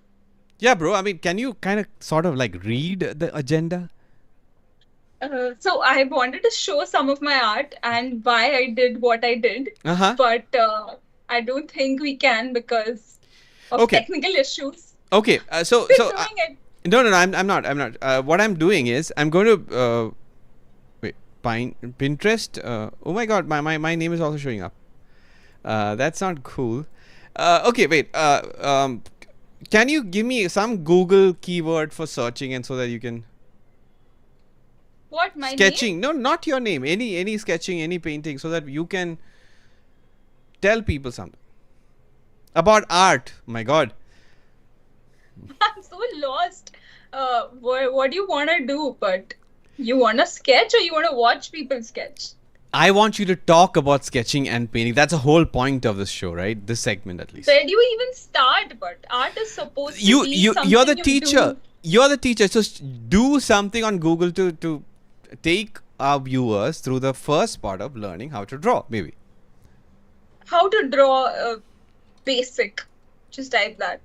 Yeah, bro. I mean, can you kind of sort of like read the agenda? So I wanted to show some of my art and why I did what I did, Uh-huh. but I don't think we can because of Okay. technical issues. Okay. So We're so doing it. no, I'm not. I'm not. What I'm doing is I'm going to wait. Pinterest. Oh my God, my name is also showing up. That's not cool. Okay, wait. Can you give me some Google keyword for searching and so that you can What, my name? sketching? No, not your name. Any sketching, any painting, so that you can tell people something about art. My God. I'm so lost. What do you want to do? But you want to sketch or you want to watch people sketch? I want you to talk about sketching and painting. That's the whole point of this show, right? This segment, at least. Where do you even start? But art is supposed to be You're something the you teacher. do. You're the teacher. So do something on Google to take our viewers through the first part of learning how to draw. Maybe. How to draw basic. Just type that.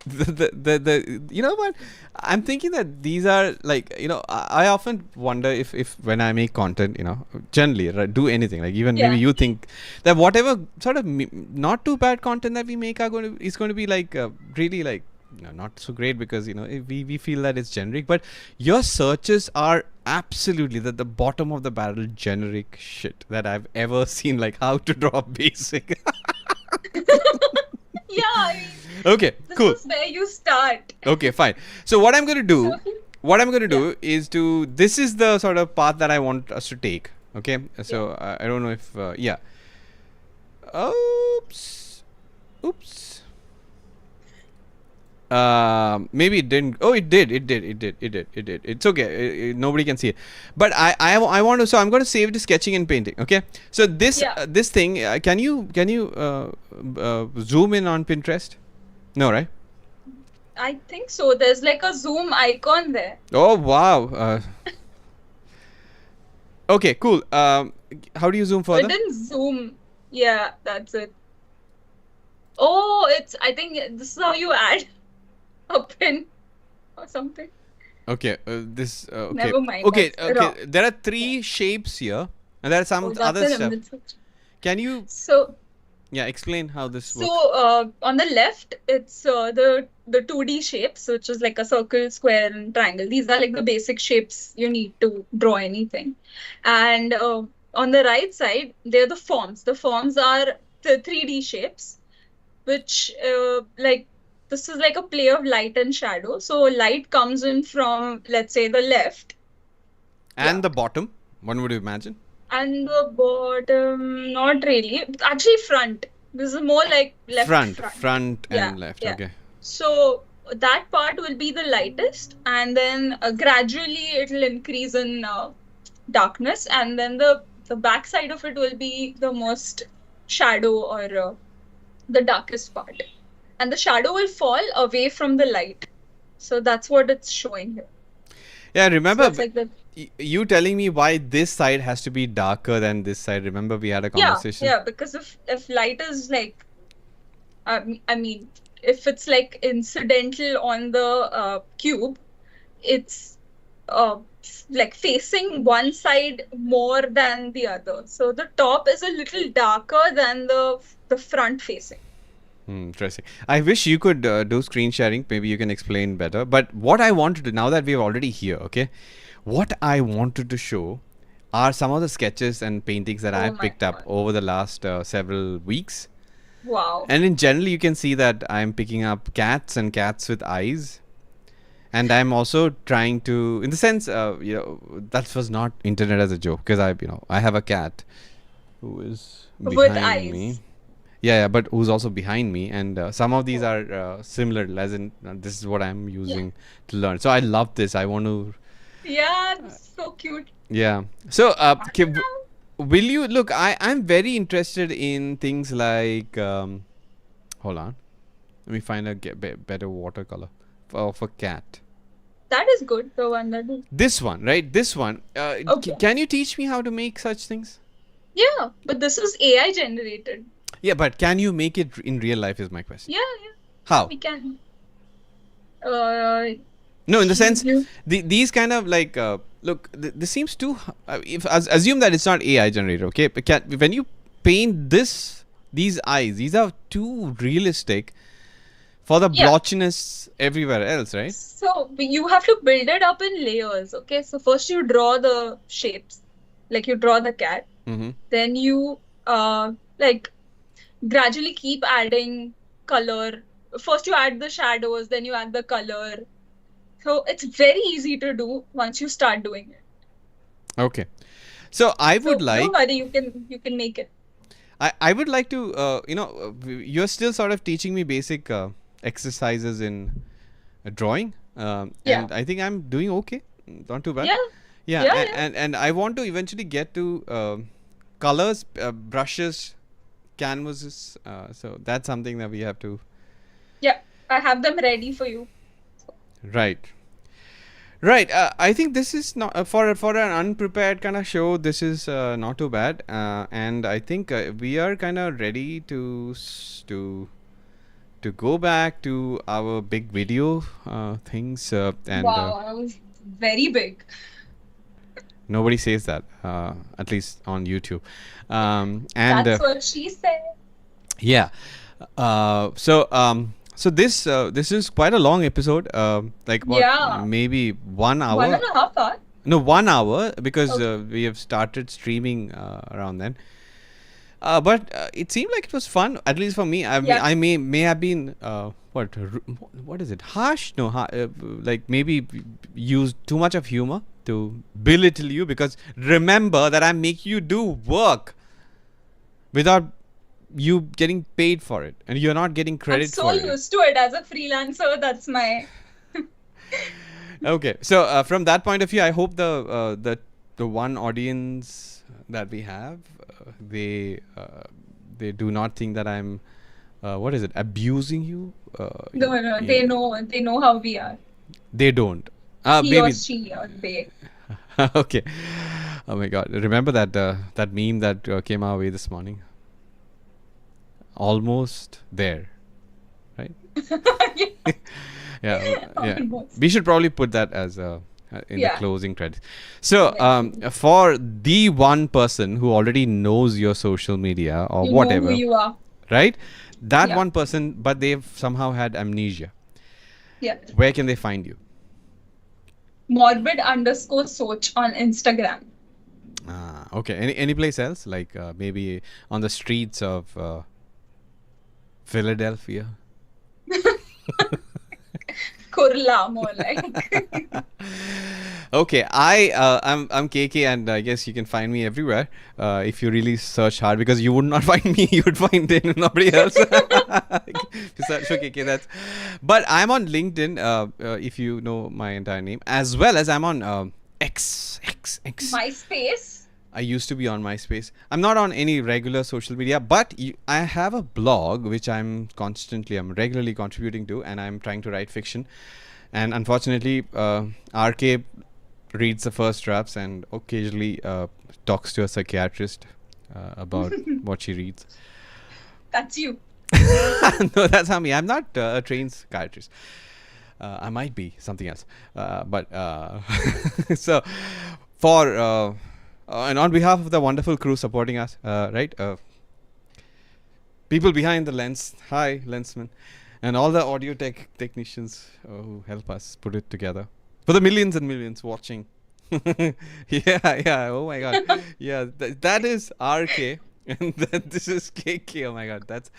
The you know what, I'm thinking that these are like, I often wonder if when I make content, generally, right, do anything, like even maybe Yeah. you think that whatever sort of not too bad content that we make is going to be like really like not so great, because we feel that it's generic, but your searches are absolutely the bottom of the barrel generic shit that I've ever seen, like how to draw basic. Yeah, I mean, Okay, this cool. is where you start. Okay, fine. So what I'm going to do, Yeah. is this is the sort of path that I want us to take. Okay. So I don't know if, yeah. Oops. Maybe it didn't. Oh, it did. It did. It's okay. Nobody can see it. But I want to. So I'm going to save the sketching and painting. Okay. So this Yeah. this thing. Can you zoom in on Pinterest? No, right? I think so. There's like a zoom icon there. Oh wow. Okay, cool. How do you zoom It further? didn't zoom. Yeah, that's it. Oh, I think this is how you add a pin or something. Okay, this. Okay. Never mind. Okay, That's wrong. There are three shapes here, and there are some Oh, that's other an stuff. image search. Can you, So, explain how this works? on the left, it's the 2D shapes, which is like a circle, square, and triangle. These are like the basic shapes you need to draw anything. And on the right side, they're the forms. The forms are the 3D shapes, which like this is like a play of light and shadow. So light comes in from, let's say, the left, And yeah. the bottom, one would imagine. and the bottom, not really. Actually, front. This is more like left Front Yeah, and left. yeah. Okay. So that part will be the lightest, and then gradually it will increase in darkness, and then the back side of it will be the most shadow or the darkest part, and the shadow will fall away from the light. So that's what it's showing here. Yeah, So remember it's like the you telling me why this side has to be darker than this side. Remember we had a conversation. yeah, because if light is like I mean, if it's like incidental on the cube, it's like facing one side more than the other. So the top is a little darker than the front facing. Interesting. I wish you could do screen sharing. Maybe you can explain better. But what I wanted to, now that we're already here, okay, what I wanted to show are some of the sketches and paintings that Oh I my picked up God. over the last several weeks. Wow. And in general, you can see that I'm picking up cats and cats with eyes. And I'm also trying to, in the sense, that was not intended as a joke, because I have a cat who is With behind me. eyes. Yeah, but who's also behind me, and some of these are similar. As in, this is what I'm using to learn. So I love this. I want to. Yeah, this is so cute. Yeah. So, will you look? I'm very interested in things like. Hold on. Let me find a better watercolor for cat. That is good. The one that is. This one, right? This one. Okay. Can you teach me how to make such things? Yeah, but this is AI generated. Yeah, but can you make it in real life? Is my question. Yeah. How? We can. No, in the sense, You- these kind of like look. This seems too. If assume that it's not AI generated, okay? But when you paint these eyes, these are too realistic for the Yeah. blotchiness everywhere else, right? So you have to build it up in layers, okay? So first you draw the shapes, like you draw the cat, Mm-hmm. then you like gradually keep adding color. First you add the shadows, then you add the color. So it's very easy to do once you start doing it. Okay. So I So would like. don't worry, you can make it. I would like to, you're still sort of teaching me basic exercises in drawing. Yeah. And I think I'm doing okay. Not too bad. Yeah. Yeah. Yeah, yeah. And I want to eventually get to colors, brushes, canvases. So that's something that we have to. Yeah. I have them ready for you. Right. Right. I think this is not for an unprepared kind of show. This is not too bad. And I think we are kind of ready to go back to our big video things. And Wow, that was very big. nobody says that, at least on YouTube. And That's what she said. yeah. So this is quite a long episode. Like what? Yeah. Maybe 1 hour. 1.5 hours. No, 1 hour, because Okay. we have started streaming around then. But it seemed like it was fun, at least for me. I may have been what is it? Harsh? No, like maybe used too much of humor to belittle you, because remember that I'm making you do work without you getting paid for it, and you're not getting I'm credit so for it. used to it as a freelancer. That's my. Okay, so from that point of view, I hope the one audience that we have, they do not think that I'm what is it, abusing you. No, yeah. they know how we are. They don't. He or Maybe. she or they. Okay. Oh my God! Remember that meme that came our way this morning? Almost there, right? Yeah. Almost. We should probably put that as in the Yeah. closing credits. So, for the one person who already knows your social media or You whatever, know who you are. right? That Yeah. one person, but they've somehow had amnesia. Yeah. Where can they find you? Morbid_Soch on Instagram. Okay. Any place else? Like maybe on the streets of Philadelphia? Kurla, more like. Okay, I'm KK, and I guess you can find me everywhere if you really search hard, because you would not find me, you would find nobody else. If you search for KK, that's. But I'm on LinkedIn, if you know my entire name, as well as I'm on X. MySpace. I used to be on MySpace. I'm not on any regular social media, but I have a blog which I'm regularly contributing to, and I'm trying to write fiction. And unfortunately, RK reads the first drafts and occasionally talks to a psychiatrist about what she reads. That's you. No, that's not me. I'm not a trained psychiatrist. I might be something else. But so for and on behalf of the wonderful crew supporting us, right? People behind the lens. Hi, lensman. And all the audio technicians who help us put it together. For the millions and millions watching. Yeah. Oh my God. Yeah, that is RK. And then this is KK. Oh my god, that's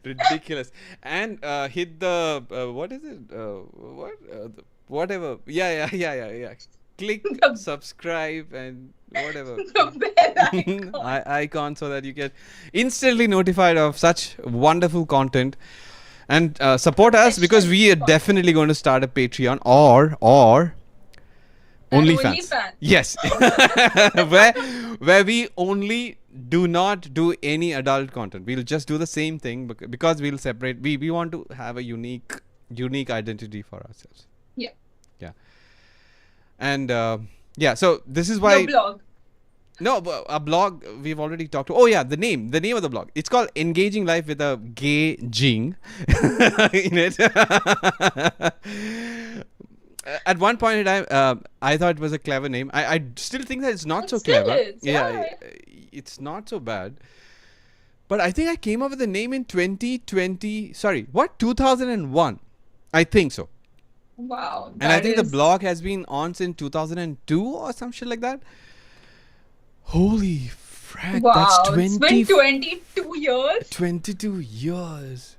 ridiculous. And hit the what is it? Whatever. Yeah. Click The, subscribe and whatever. the bell icon. Icon so that you get instantly notified of such wonderful content. And support us because we are definitely going to start a Patreon or OnlyFans. Yes. where we only do not do any adult content. We'll just do the same thing because we'll separate. We want to have a unique identity for ourselves. Yeah. Yeah. And so this is why Your blog. no, a blog we've already talked to. Oh yeah, the name of the blog. It's called Engaging Life with a Gay Jing in it. At one point in time, I thought it was a clever name. I still think that it's not so Still clever. is, yeah. It's not so bad. But I think I came up with the name in 2020. Sorry, what? 2001. I think so. Wow. And I think the blog has been on since 2002 or some shit like that. Holy frack, Wow, that's it's been 22 years. 22 years.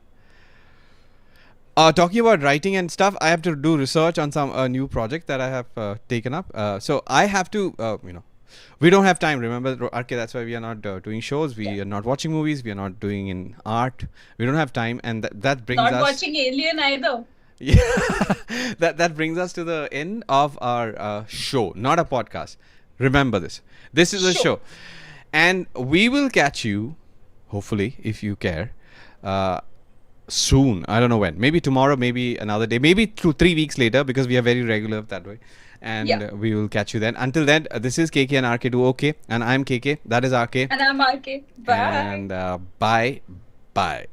Talking about writing and stuff, I have to do research on some new project that I have taken up. So I have to, we don't have time. Remember, RK, that's why we are not doing shows. We are not watching movies. We are not doing in art. We don't have time. And that brings us... Not watching Alien either. Yeah, that brings us to the end of our show, not a podcast. Remember this. This is a show. And we will catch you, hopefully, if you care, soon. I don't know when. Maybe tomorrow, maybe another day, maybe 3 weeks later, because we are very regular that way. And we will catch you then. Until then, this is KK and RK do okay. And I'm KK. That is RK. And I'm RK. Bye. And bye.